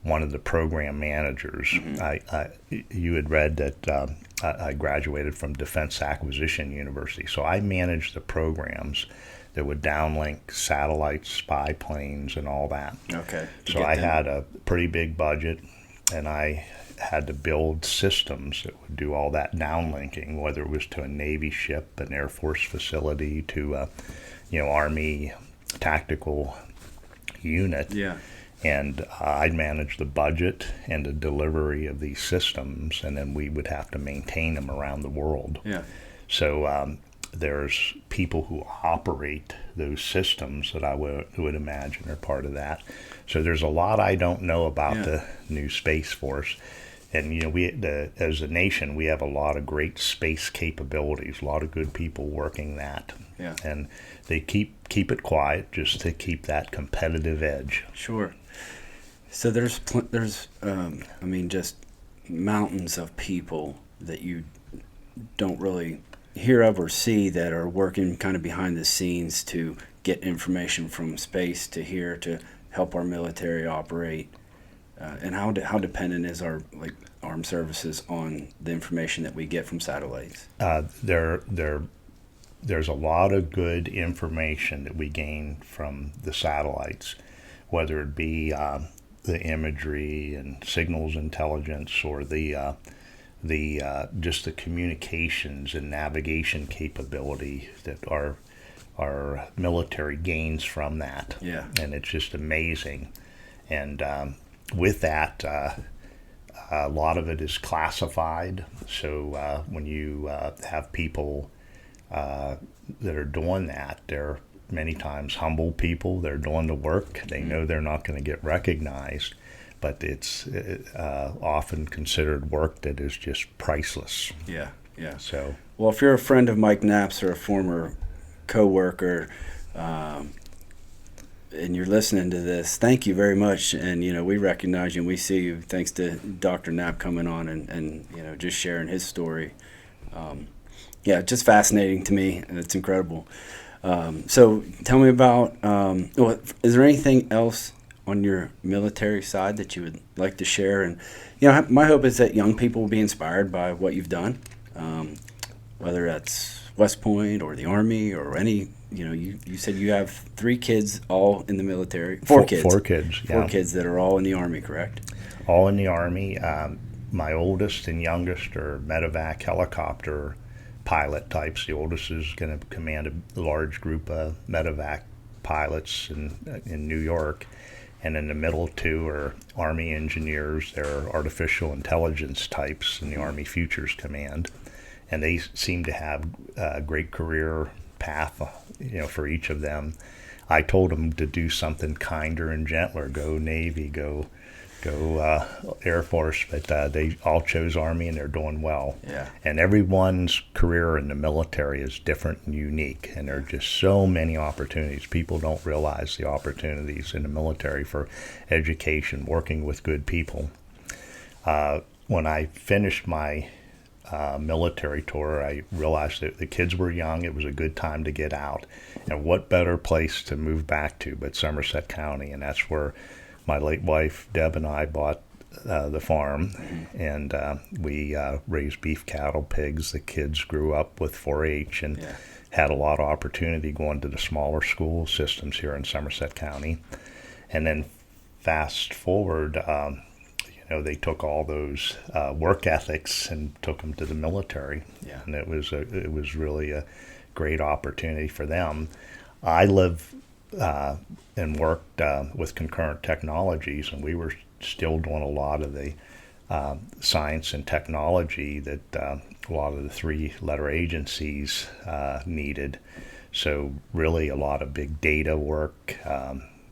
one of the program managers. Mm-hmm. You had read that I graduated from Defense Acquisition University, so I managed the programs that would downlink satellites, spy planes, and all that. Okay. So I had a pretty big budget, and I had to build systems that would do all that downlinking, whether it was to a Navy ship, an Air Force facility, to a Army tactical unit. Yeah. And I'd manage the budget and the delivery of these systems, and then we would have to maintain them around the world. Yeah. So there's people who operate those systems that I would imagine are part of that. So there's a lot I don't know about the new Space Force. And we, as a nation, we have a lot of great space capabilities, a lot of good people working that. Yeah. And they keep it quiet just to keep that competitive edge. Sure. So there's just mountains of people that you don't really hear of or see that are working kind of behind the scenes to get information from space to here to help our military operate? And how dependent is our armed services on the information that we get from satellites? There's a lot of good information that we gain from the satellites, whether it be the imagery and signals intelligence, or the just the communications and navigation capability that our military gains from that. Yeah. And it's just amazing. And with that, a lot of it is classified. So when you have people that are doing that, they're many times humble people. They're doing the work. They know they're not going to get recognized, but it's often considered work that is just priceless. Yeah, yeah. So, well, if you're a friend of Mike Knapp's or a former coworker, and you're listening to this, thank you very much. And, we recognize you and we see you thanks to Dr. Knapp coming on and just sharing his story. Yeah, just fascinating to me. It's incredible. So tell me about, is there anything else on your military side that you would like to share? And, my hope is that young people will be inspired by what you've done, whether that's West Point or the Army or any, you said you have 3 kids all in the military. 4 kids. 4 kids, yeah. 4 kids that are all in the Army, correct? All in the Army. My oldest and youngest are medevac helicopter pilot types. The oldest is going to command a large group of medevac pilots in New York. And in the middle 2 are Army engineers. They're artificial intelligence types in the Army Futures Command. And they seem to have a great career path, for each of them. I told them to do something kinder and gentler, go Navy, go Air Force, but they all chose Army and they're doing well. Yeah. And everyone's career in the military is different and unique, and there are just so many opportunities. People don't realize the opportunities in the military for education, working with good people. When I finished my military tour, I realized that the kids were young. It was a good time to get out. And what better place to move back to but Somerset County? And that's where my late wife, Deb, and I bought the farm. And we raised beef, cattle, pigs. The kids grew up with 4-H and had a lot of opportunity going to the smaller school systems here in Somerset County. And then fast forward, they took all those work ethics and took them to the military, and it was really a great opportunity for them. I live and worked with Concurrent Technologies, and we were still doing a lot of the science and technology that a lot of the 3-letter agencies needed. So really a lot of big data work,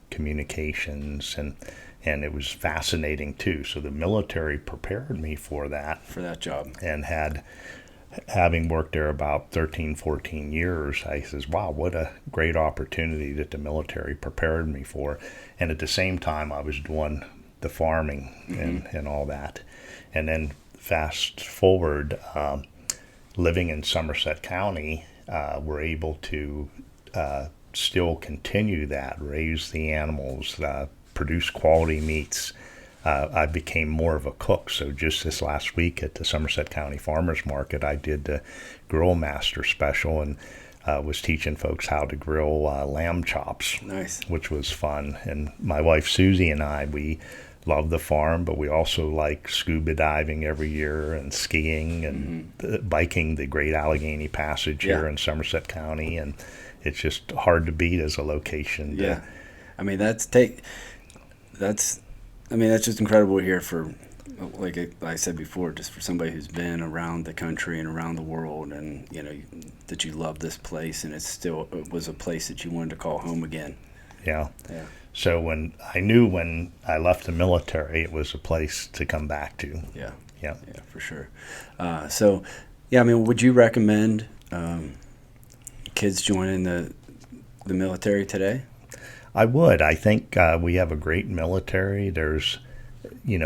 communications, and it was fascinating too. So the military prepared me for that job. And having worked there about 13, 14 years, I says, wow, what a great opportunity that the military prepared me for. And at the same time, I was doing the farming and all that. And then fast forward, living in Somerset County, we're able to still continue that, raise the animals, produce quality meats. I became more of a cook. So just this last week at the Somerset County Farmers Market, I did the Grill Master Special and was teaching folks how to grill lamb chops. Nice. Which was fun. And my wife Susie and I, we love the farm, but we also like scuba diving every year and skiing and biking the Great Allegheny Passage here in Somerset County. And it's just hard to beat as a location. That's just incredible here for, like I said before, just for somebody who's been around the country and around the world, and that you love this place, and it was a place that you wanted to call home again. Yeah. So when I left the military, it was a place to come back to. Yeah, for sure. Would you recommend kids joining the military today? I would. I think we have a great military. There's,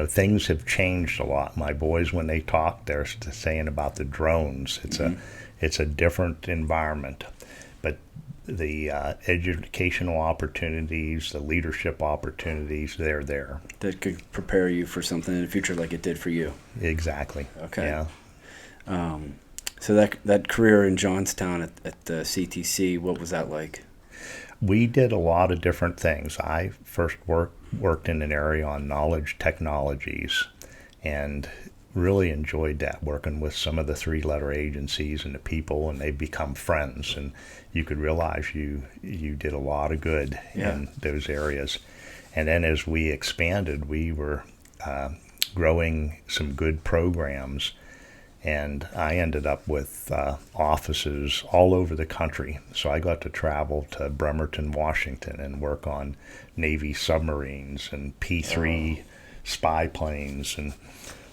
things have changed a lot. My boys, when they talk, they're saying about the drones. It's a different environment, but the educational opportunities, the leadership opportunities, they're there. That could prepare you for something in the future like it did for you. Exactly. Okay. Yeah. So that career in Johnstown at the CTC, what was that like? We did a lot of different things. I first worked in an area on knowledge technologies and really enjoyed that, working with some of the three-letter agencies and the people, and they've become friends, and you could realize you did a lot of good in those areas. And then as we expanded, we were growing some good programs, and I ended up with offices all over the country. So I got to travel to Bremerton, Washington, and work on Navy submarines and P-3 spy planes. And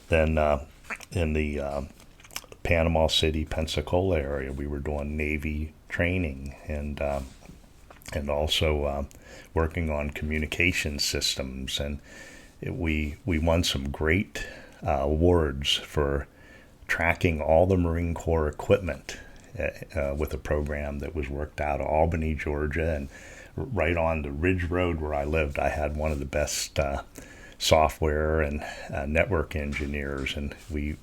then in the Panama City, Pensacola area, we were doing Navy training and also working on communication systems. And we won some great awards for tracking all the Marine Corps equipment with a program that was worked out of Albany, Georgia, and right on the Ridge Road where I lived. I had one of the best software and network engineers, and we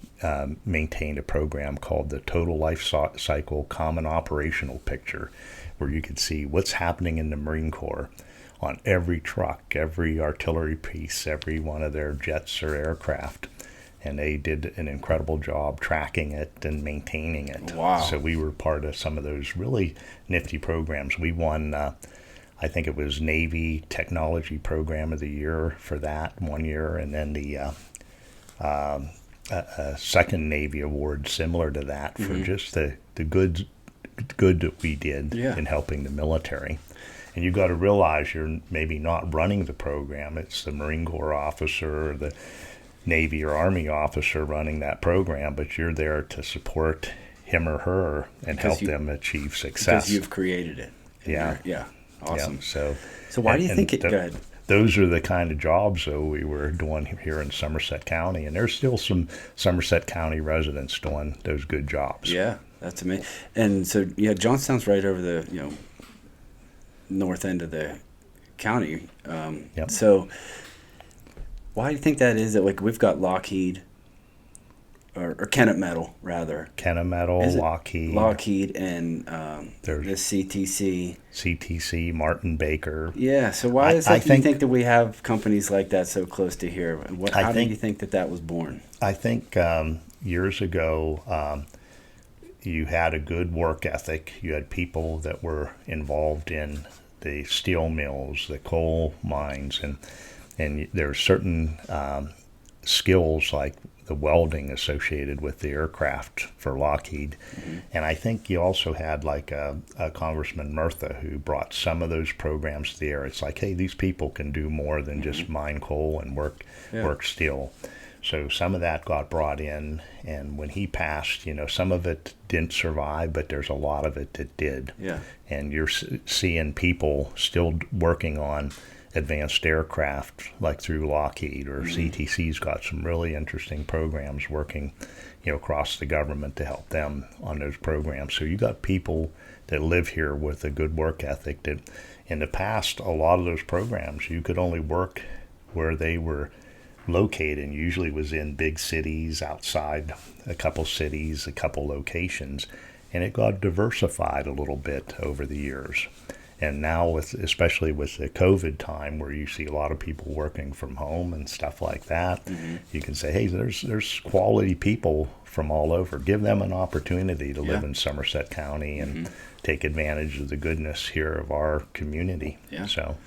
maintained a program called the Total Life Cycle Common Operational Picture, where you could see what's happening in the Marine Corps on every truck, every artillery piece, every one of their jets or aircraft. And they did an incredible job tracking it and maintaining it. Wow. So we were part of some of those really nifty programs. We won, I think it was Navy Technology Program of the Year for that one year, and then the second Navy award similar to that for just the good that we did in helping the military. And you got to realize you're maybe not running the program. It's the Marine Corps officer or the Navy or Army officer running that program, but you're there to support him or her and help them achieve success. Because you've created it. Yeah. Awesome. Yeah, so why do you think it good? Those are the kind of jobs that we were doing here in Somerset County, and there's still some Somerset County residents doing those good jobs. Yeah, that's amazing. And so, Johnstown's right over the north end of the county. So why do you think that is? That like we've got Lockheed or Kennett Metal rather. Kennett Metal, Lockheed, and the CTC, Martin Baker. Yeah. So why is it? Do you think that we have companies like that so close to here? How do you think that was born? I think years ago, you had a good work ethic. You had people that were involved in the steel mills, the coal mines, and there are certain skills like the welding associated with the aircraft for Lockheed. And I think you also had like a Congressman Murtha who brought some of those programs to the air. It's like, hey, these people can do more than just mine coal and work steel. So some of that got brought in, and when he passed, some of it didn't survive, but there's a lot of it that did. Yeah. And you're seeing people still working on advanced aircraft like through Lockheed, or CTC's got some really interesting programs working across the government to help them on those programs. So you got people that live here with a good work ethic that in the past, a lot of those programs you could only work where they were located, and usually was in big cities, outside a couple cities, a couple locations, and it got diversified a little bit over the years. And now, especially with the COVID time, where you see a lot of people working from home and stuff like that, you can say, hey, there's quality people from all over. Give them an opportunity to live in Somerset County and take advantage of the goodness here of our community. Yeah. So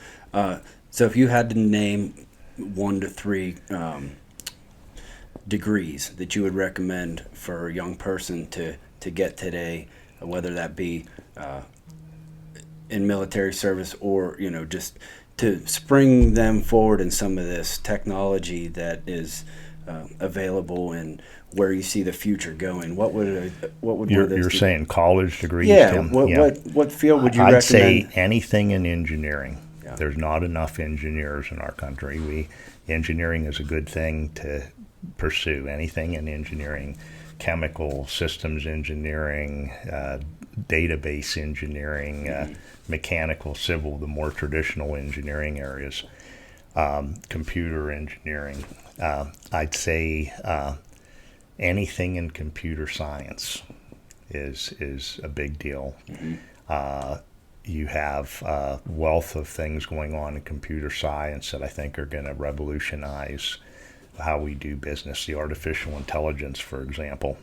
if you had to name 1 to 3 degrees that you would recommend for a young person to get today, whether that be in military service or just to spring them forward in some of this technology that is available and where you see the future going, what would you're saying college degrees? What field would you recommend? I'd say anything in engineering. Yeah. There's not enough engineers in our country. Engineering is a good thing to pursue. Anything in engineering, chemical systems engineering, database engineering, mechanical, civil, the more traditional engineering areas, computer engineering. I'd say anything in computer science is a big deal. You have a wealth of things going on in computer science that I think are going to revolutionize how we do business. The artificial intelligence, for example.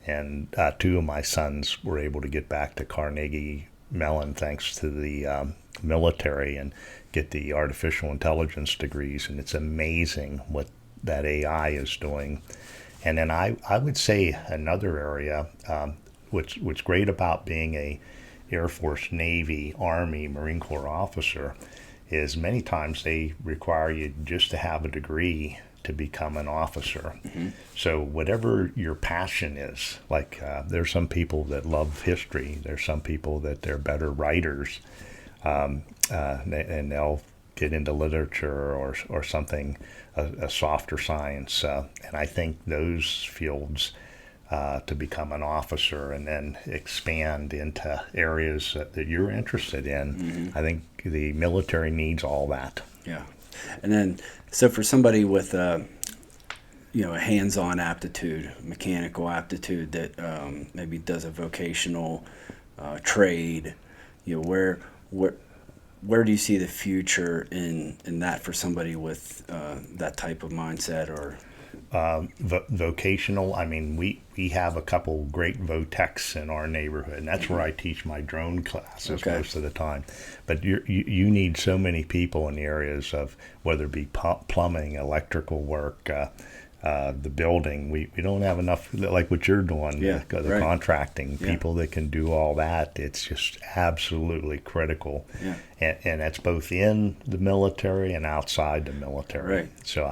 And two of my sons were able to get back to Carnegie Mellon thanks to the military and get the artificial intelligence degrees. And it's amazing what that AI is doing. And then I would say another area, what's great about being a Air Force, Navy, Army, Marine Corps officer is many times they require you just to have a degree to become an officer. So whatever your passion is, like there's some people that love history, there's some people that they're better writers, and they'll get into literature or something, a softer science. And I think those fields to become an officer and then expand into areas that you're interested in. I think the military needs all that. Yeah. And then, so for somebody with a hands-on aptitude, mechanical aptitude that maybe does a vocational trade, where do you see the future in that for somebody with that type of mindset or? Vocational, I mean, we have a couple great VOTECs in our neighborhood, and that's where I teach my drone classes most of the time. But you need so many people in the areas of whether it be plumbing, electrical work, the building. We don't have enough, like what you're doing, the contracting, people that can do all that. It's just absolutely critical. And that's both in the military and outside the military. So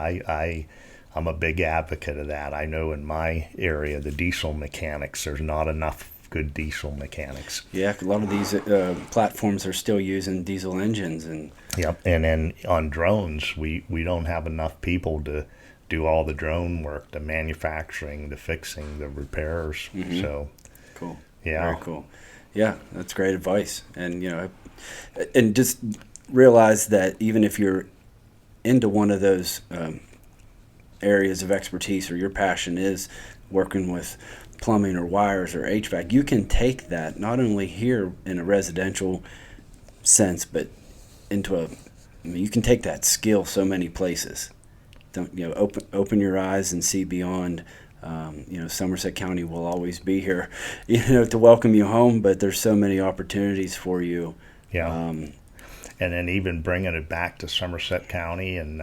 I'm a big advocate of that. I know in my area, the diesel mechanics, there's not enough good diesel mechanics. Yeah, a lot of these platforms are still using diesel engines. And then on drones, we don't have enough people to do all the drone work, the manufacturing, the fixing, the repairs. So cool. Yeah. Very cool. Yeah, that's great advice. And, and just realize that even if you're into one of those areas of expertise or your passion is working with plumbing or wires or HVAC, you can take that not only here in a residential sense, but into you can take that skill so many places. Don't open your eyes and see beyond. Somerset County will always be here, to welcome you home. But there's so many opportunities for you. Yeah. And then even bringing it back to Somerset County and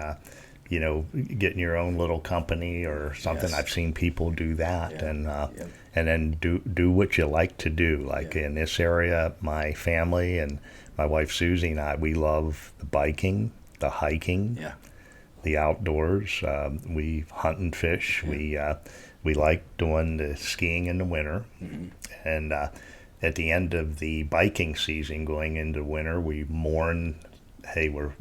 getting your own little company or something. I've seen people do that, and then do what you like to do. Like in this area, my family and my wife Susie and I, we love the biking, the hiking, the outdoors. We hunt and fish. We like doing the skiing in the winter, and at the end of the biking season, going into winter, we mourn. Hey, we're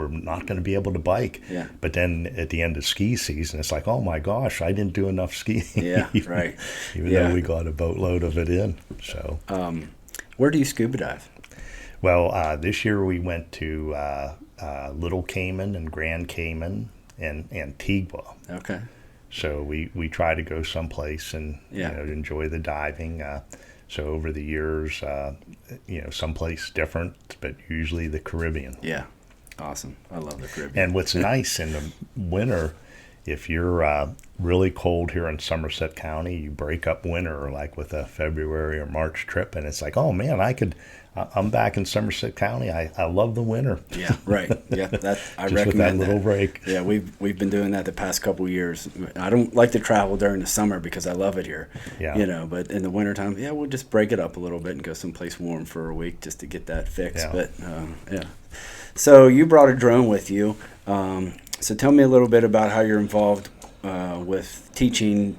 not going to be able to bike. But then at the end of ski season, it's like, oh my gosh, I didn't do enough skiing. Even though we got a boatload of it in. So, where do you scuba dive? Well, this year we went to Little Cayman and Grand Cayman and Antigua. Okay. So we try to go someplace and enjoy the diving. So over the years, someplace different, but usually the Caribbean. Yeah, awesome. I love the Caribbean. And what's nice in the winter, if you're really cold here in Somerset County, you break up winter like with a February or March trip, and it's like, oh man, I'm back in Somerset County. I love the winter. Yeah, right. Yeah, that I Just recommend with that little break. Yeah, we've been doing that the past couple of years. I don't like to travel during the summer because I love it here. Yeah. But in the wintertime, we'll just break it up a little bit and go someplace warm for a week just to get that fixed. Yeah. But So you brought a drone with you. So tell me a little bit about how you're involved with teaching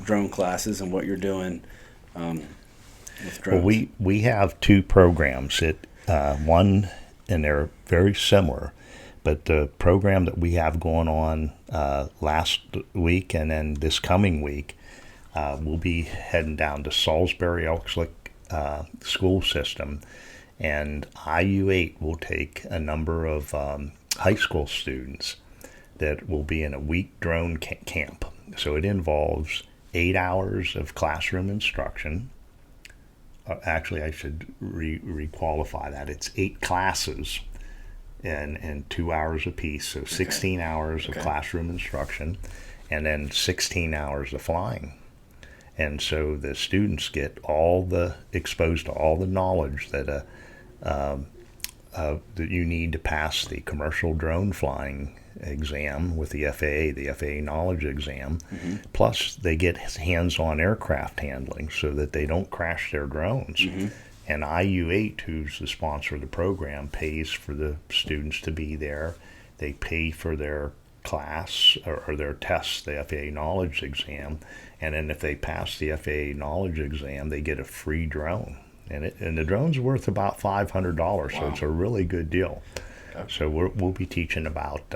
drone classes and what you're doing with drones. Well, we have two programs. One, and they're very similar, but the program that we have going on last week and then this coming week, we'll be heading down to Salisbury Elks Lick school system, and IU8 will take a number of high school students that will be in a week drone camp. So it involves 8 hours of classroom instruction. Actually, I should re-qualify that. It's 8 classes and 2 hours apiece, so 16 hours of classroom instruction, and then 16 hours of flying. And so the students get exposed to all the knowledge that that you need to pass the commercial drone flying exam with the FAA knowledge exam. Plus they get hands-on aircraft handling so that they don't crash their drones. And IU8, who's the sponsor of the program, pays for the students to be there. They pay for their class or their tests, the FAA knowledge exam, and then if they pass the FAA knowledge exam, they get a free drone. And the drone's worth about $500, so it's a really good deal. So we'll be teaching about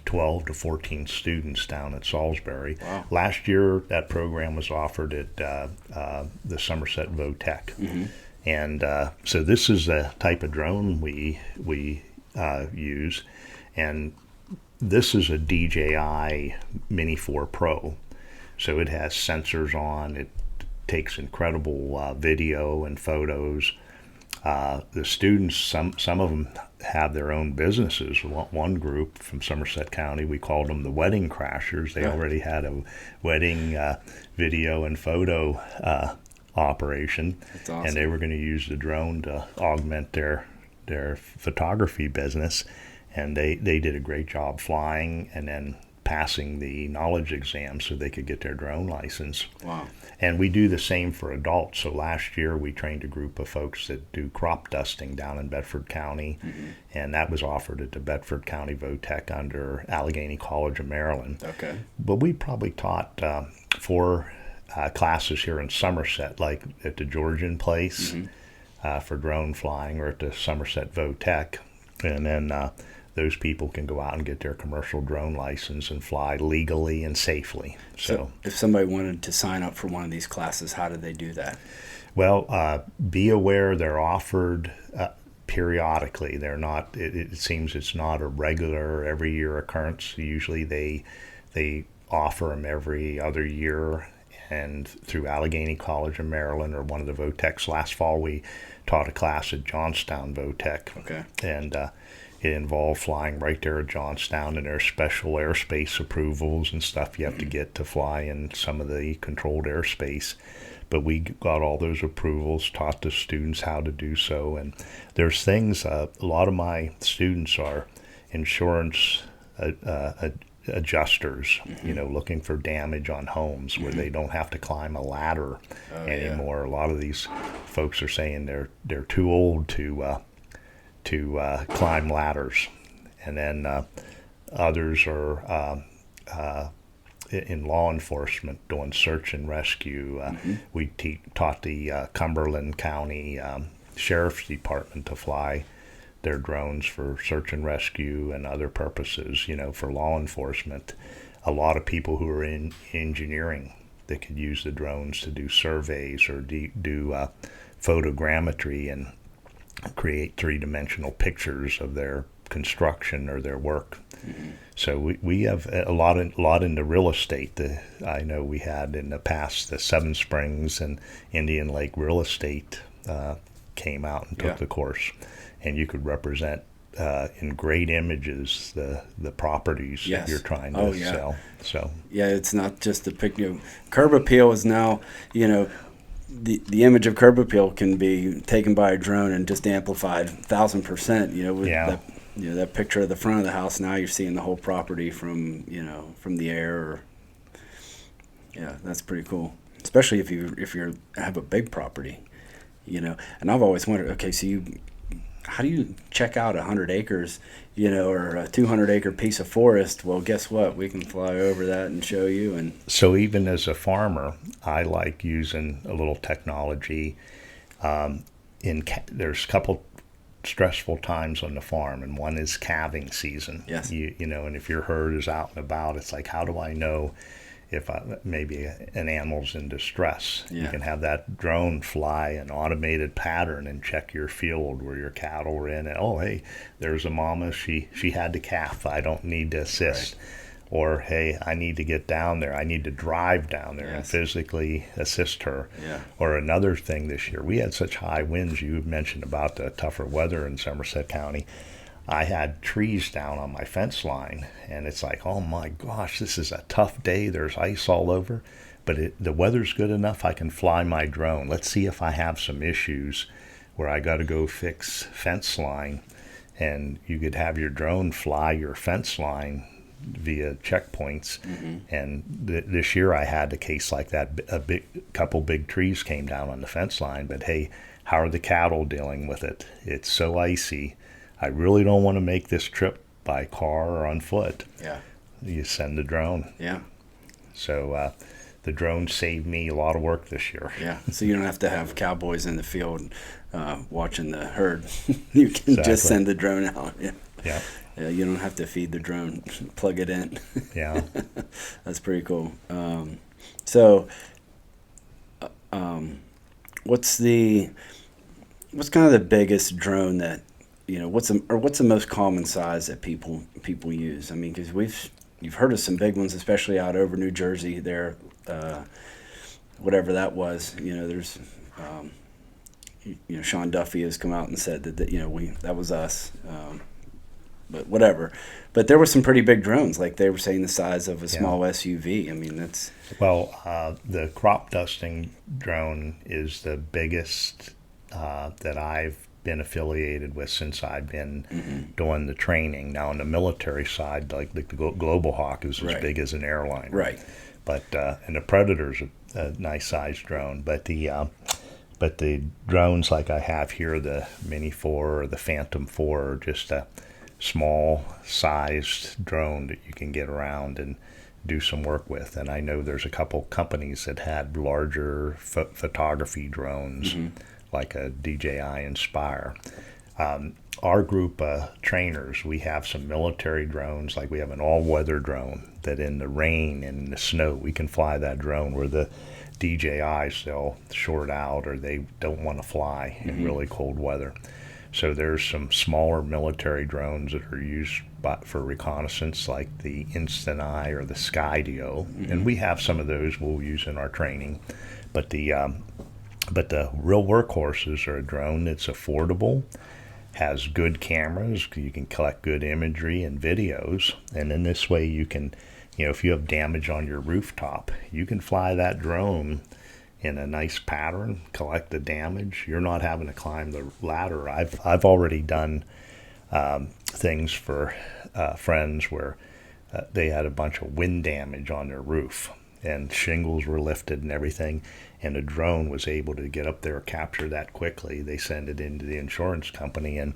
12 to 14 students down at Salisbury. Last year, that program was offered at the Somerset VOTEC. And so this is the type of drone we use. And this is a DJI Mini 4 Pro. So it has sensors on. It takes incredible video and photos. The students, some of them have their own businesses. One group from Somerset County, we called them the Wedding Crashers. They already had a wedding video and photo operation. That's awesome. And they were going to use the drone to augment their photography business. And they did a great job flying and then passing the knowledge exam so they could get their drone license. And we do the same for adults. So last year we trained a group of folks that do crop dusting down in Bedford County, and that was offered at the Bedford County VOTEC under Allegheny College of Maryland. But we probably taught 4 classes here in Somerset, like at the Georgian Place for drone flying, or at the Somerset VOTEC. And then those people can go out and get their commercial drone license and fly legally and safely. So if somebody wanted to sign up for one of these classes, how do they do that? Well, be aware they're offered periodically. They're not. It seems it's not a regular every year occurrence. Usually they offer them every other year. And through Allegheny College of Maryland or one of the VOTECs, last fall we taught a class at Johnstown VOTEC. And it involved flying right there at Johnstown, and there's special airspace approvals and stuff you have to get to fly in some of the controlled airspace. But we got all those approvals, taught the students how to do so. And there's things, a lot of my students are insurance adjusters, looking for damage on homes where they don't have to climb a ladder anymore. A lot of these folks are saying they're too old to climb ladders. And then others are in law enforcement doing search and rescue. We taught the Cumberland County Sheriff's Department to fly their drones for search and rescue and other purposes, for law enforcement. A lot of people who are in engineering that could use the drones to do surveys or do photogrammetry and create three-dimensional pictures of their construction or their work. So we have a lot in the real estate. I know we had in the past the Seven Springs and Indian Lake real estate came out and took the course, and you could represent in great images the properties that you're trying to sell. So it's not just the picture. Curb appeal is now, the image of curb appeal can be taken by a drone and just amplified 1,000%. With that picture of the front of the house. Now you're seeing the whole property from the air. That's pretty cool. Especially if you have a big property, And I've always wondered. Okay, so how do you check out 100 acres, or a 200-acre piece of forest? Well, guess what? We can fly over that and show you. And so even as a farmer, I like using a little technology. There's a couple stressful times on the farm, and one is calving season. Yes. And if your herd is out and about, it's like, how do I know if maybe an animal's in distress. Yeah. You can have that drone fly an automated pattern and check your field where your cattle are in. And, oh, hey, there's a mama. She had the calf. I don't need to assist. Right. Or, hey, I need to get down there. I need to drive down there and Yes. physically assist her. Yeah. Or another thing this year, we had such high winds. You mentioned about the tougher weather in Somerset County. I had trees down on my fence line, and it's like, oh my gosh, this is a tough day. There's ice all over, but the weather's good enough I can fly my drone. Let's see if I have some issues where I got to go fix fence line, and you could have your drone fly your fence line via checkpoints. And this year I had a case like that. A couple big trees came down on the fence line, but hey, how are the cattle dealing with it? It's so icy. I really don't want to make this trip by car or on foot. Yeah. You send the drone. Yeah. So the drone saved me a lot of work this year. Yeah. So you don't have to have cowboys in the field watching the herd. You can Exactly. just send the drone out. Yeah. Yeah. Yeah, you don't have to feed the drone, plug it in. Yeah. That's pretty cool. What's kind of the biggest drone that, what's the most common size that people use? I mean, because you've heard of some big ones, especially out over New Jersey there, whatever that was. There's, Sean Duffy has come out and said that that was us. But whatever. But there were some pretty big drones, like they were saying the size of a small SUV. I mean, that's... Well, the crop dusting drone is the biggest that I've been affiliated with since I've been doing the training. Now, on the military side, like the Global Hawk is as Right. big as an airline. Right. But and the Predator's a nice sized drone. But the drones like I have here, the Mini 4 or the Phantom 4, are just a small sized drone that you can get around and do some work with. And I know there's a couple companies that had larger photography drones, like a DJI Inspire. Our group of trainers, we have some military drones, like we have an all-weather drone that in the rain and in the snow, we can fly that drone, where the DJIs, they'll short out or they don't want to fly in really cold weather. So there's some smaller military drones that are used for reconnaissance, like the Instant Eye or the Skydio, and we have some of those we'll use in our training. But the real workhorses are a drone that's affordable, has good cameras, you can collect good imagery and videos, and in this way you can, if you have damage on your rooftop, you can fly that drone in a nice pattern, collect the damage. You're not having to climb the ladder. I've already done things for friends where they had a bunch of wind damage on their roof, and shingles were lifted and everything, and a drone was able to get up there, capture that quickly. They send it into the insurance company, and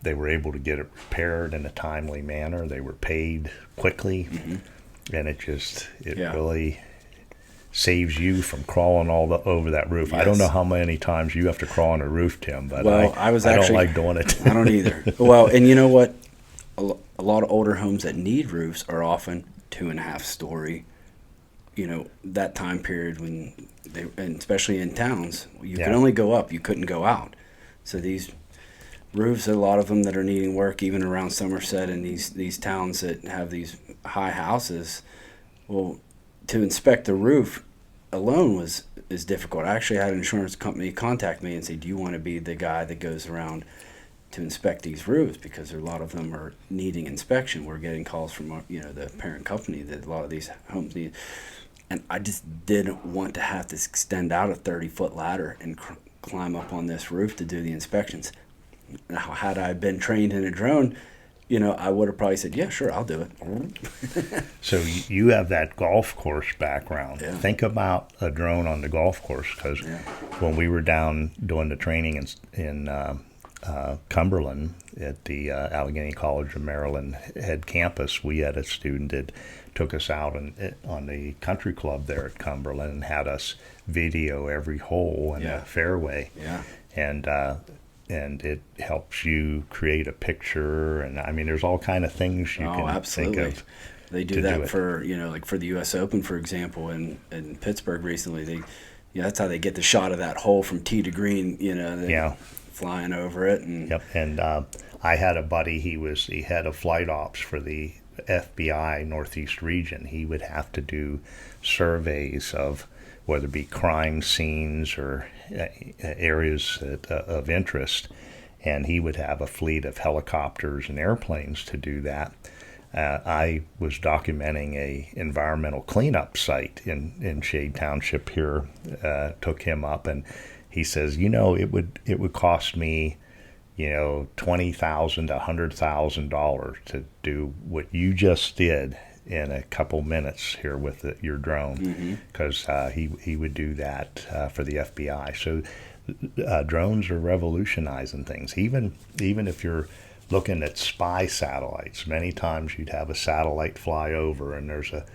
they were able to get it repaired in a timely manner. They were paid quickly, and it really saves you from crawling over that roof. Yes. I don't know how many times you have to crawl on a roof, Tim, but I don't like doing it. I don't either. Well, and you know what? A lot of older homes that need roofs are often 2.5 story. That time period when and especially in towns, you could only go up, you couldn't go out. So these roofs, a lot of them that are needing work, even around Somerset and these towns that have these high houses, well, to inspect the roof alone is difficult. I actually had an insurance company contact me and say, do you want to be the guy that goes around to inspect these roofs, because a lot of them are needing inspection. We're getting calls from the parent company that a lot of these homes need. And I just didn't want to have to extend out a 30-foot ladder and climb up on this roof to do the inspections. Now, had I been trained in a drone, I would have probably said, yeah, sure, I'll do it. So you have that golf course background. Yeah. Think about a drone on the golf course, because when we were down doing the training in Cumberland at the Allegheny College of Maryland head campus, we had a student that took us out on the country club there at Cumberland and had us video every hole in the fairway. Yeah. And it helps you create a picture, and I mean, there's all kind of things you can absolutely. think of. They do to that do it. for, like for the U.S. Open, for example, in Pittsburgh recently. That's how they get the shot of that hole from tee to green. Yeah. Flying over it. And Yep. And I had a buddy. He had a flight ops for the FBI Northeast region. He would have to do surveys of whether it be crime scenes or areas of interest, and he would have a fleet of helicopters and airplanes to do that. I was documenting a environmental cleanup site in Shade Township here. Took him up, and he says, it would cost me, $20,000 to $100,000 to do what you just did in a couple minutes here with your drone, because he would do that for the FBI. So drones are revolutionizing things. Even if you're looking at spy satellites, many times you'd have a satellite fly over and there's a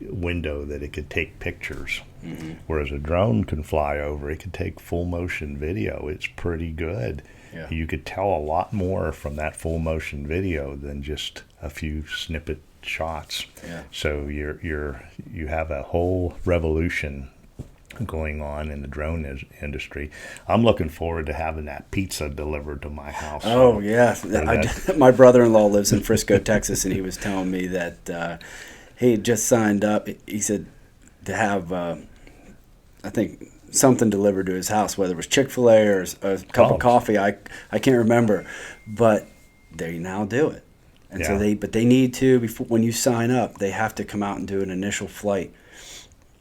window that it could take pictures. Whereas a drone can fly over, it could take full motion video. It's pretty good. Yeah. You could tell a lot more from that full motion video than just a few snippet shots. Yeah. So you have a whole revolution going on in the drone industry. I'm looking forward to having that pizza delivered to my house. Oh, yeah. My brother-in-law lives in Frisco, Texas, and he was telling me that he had just signed up. He said to have, I think, something delivered to his house, whether it was Chick-fil-A or a cup of coffee. I can't remember. But they now do it. And so they need to, when you sign up, they have to come out and do an initial flight.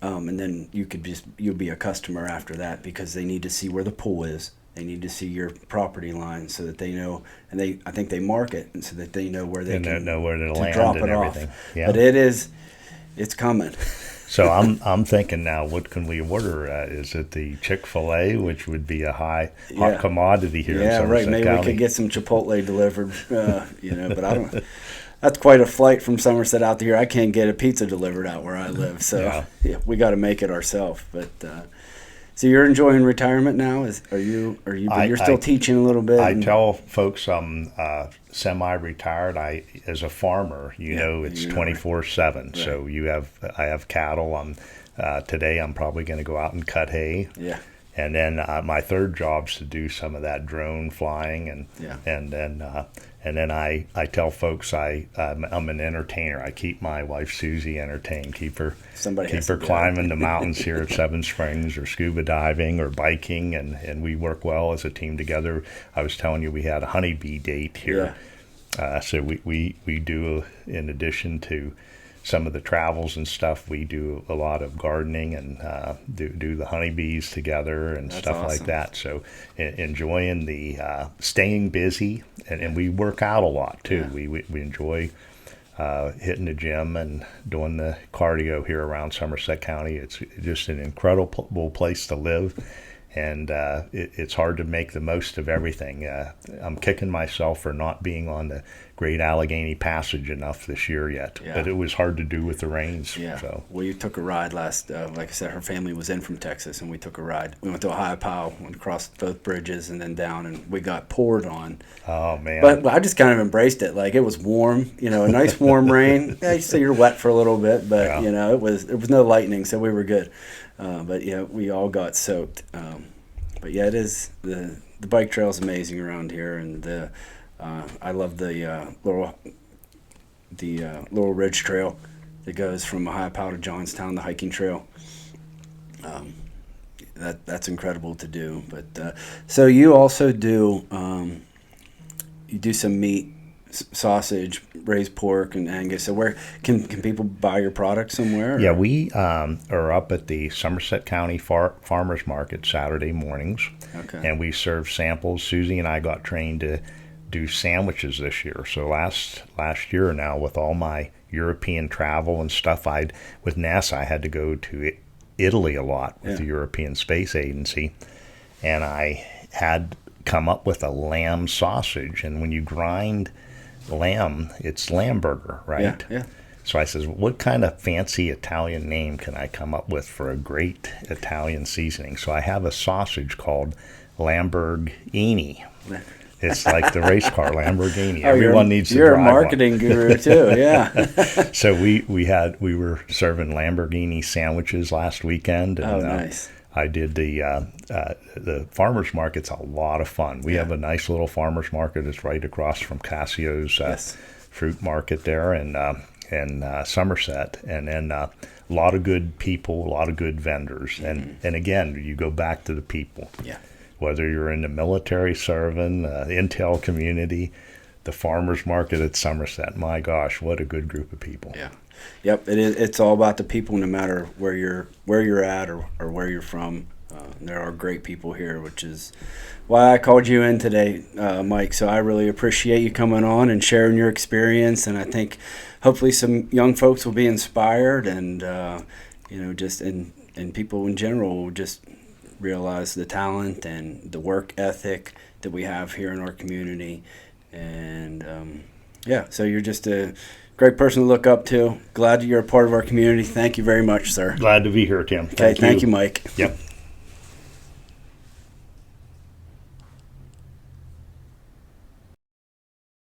And then you'll be a customer after that, because they need to see where the pool is. They need to see your property line so that they know, and I think they mark it, and so that they know where they can know where to land drop and it everything. off. Yeah. But it's coming. So I'm thinking now, what can we order? Is it the Chick-fil-A, which would be a hot commodity here in Somerset Maybe County? we could get some Chipotle delivered, but I don't. That's quite a flight from Somerset out to here. I can't get a pizza delivered out where I live, so we got to make it ourselves. But so you're enjoying retirement now? You're still teaching a little bit? I tell folks I'm semi-retired. As a farmer, it's 24/7. Right. So I have cattle. Today I'm probably going to go out and cut hay. Yeah. And then my third job's to do some of that drone flying, and then I tell folks I'm an entertainer. I keep my wife Susie entertained, keep her climbing the mountains here at Seven Springs, or scuba diving, or biking, and we work well as a team together. I was telling you we had a honeybee date here, so we do, in addition to some of the travels and stuff, we do a lot of gardening and do the honeybees together and That's stuff awesome. Like that. So enjoying the staying busy, and we work out a lot too. Yeah. We enjoy hitting the gym and doing the cardio here around Somerset County. It's just an incredible place to live. And it's hard to make the most of everything. I'm kicking myself for not being on the Great Allegheny Passage enough this year yet. Yeah. But it was hard to do with the rains. Yeah. So. We took a ride like I said, her family was in from Texas, and we took a ride. We went to Ohio, went across both bridges and then down, and we got poured on. Oh, man. But I just kind of embraced it. Like, it was warm, a nice warm rain. Yeah, so you're wet for a little bit, but, there was no lightning, so we were good. But, we all got soaked. But it is the bike trail is amazing around here, and I love the Laurel Ridge Trail that goes from Ohio to Johnstown, the hiking trail. That's incredible to do. But so you also do some meat, sausage, raised pork, and Angus. So where can people buy your product somewhere? Or? Yeah, we are up at the Somerset County Farmers Market Saturday mornings, and we serve samples. Susie and I got trained to do sandwiches this year. So last year now, with all my European travel and stuff, with NASA, I had to go to Italy a lot with the European Space Agency, and I had come up with a lamb sausage. And when you grind lamb, it's lamb burger, right? Yeah. So I says, what kind of fancy Italian name can I come up with for a great Italian seasoning? So I have a sausage called Lamborghini. It's like the race car Lamborghini. Oh, Everyone needs to you're drive a marketing guru too, yeah. one. So we were serving Lamborghini sandwiches last weekend, and Oh, nice. I did the farmers market's a lot of fun. We have a nice little farmers market. It's right across from Cassio's Yes. fruit market there in Somerset, and then a lot of good people, a lot of good vendors, and again, you go back to the people. Yeah. Whether you're in the military serving, intel community, the farmers market at Somerset, my gosh, what a good group of people. Yeah. Yep. It's all about the people, no matter where you're at or where you're from. There are great people here, which is why I called you in today, Mike. So I really appreciate you coming on and sharing your experience. And I think hopefully some young folks will be inspired, and just and people in general will just realize the talent and the work ethic that we have here in our community. And so you're just a great person to look up to. Glad that you're a part of our community. Thank you very much, sir. Glad to be here, Tim. Okay, thank you, Mike. Yep.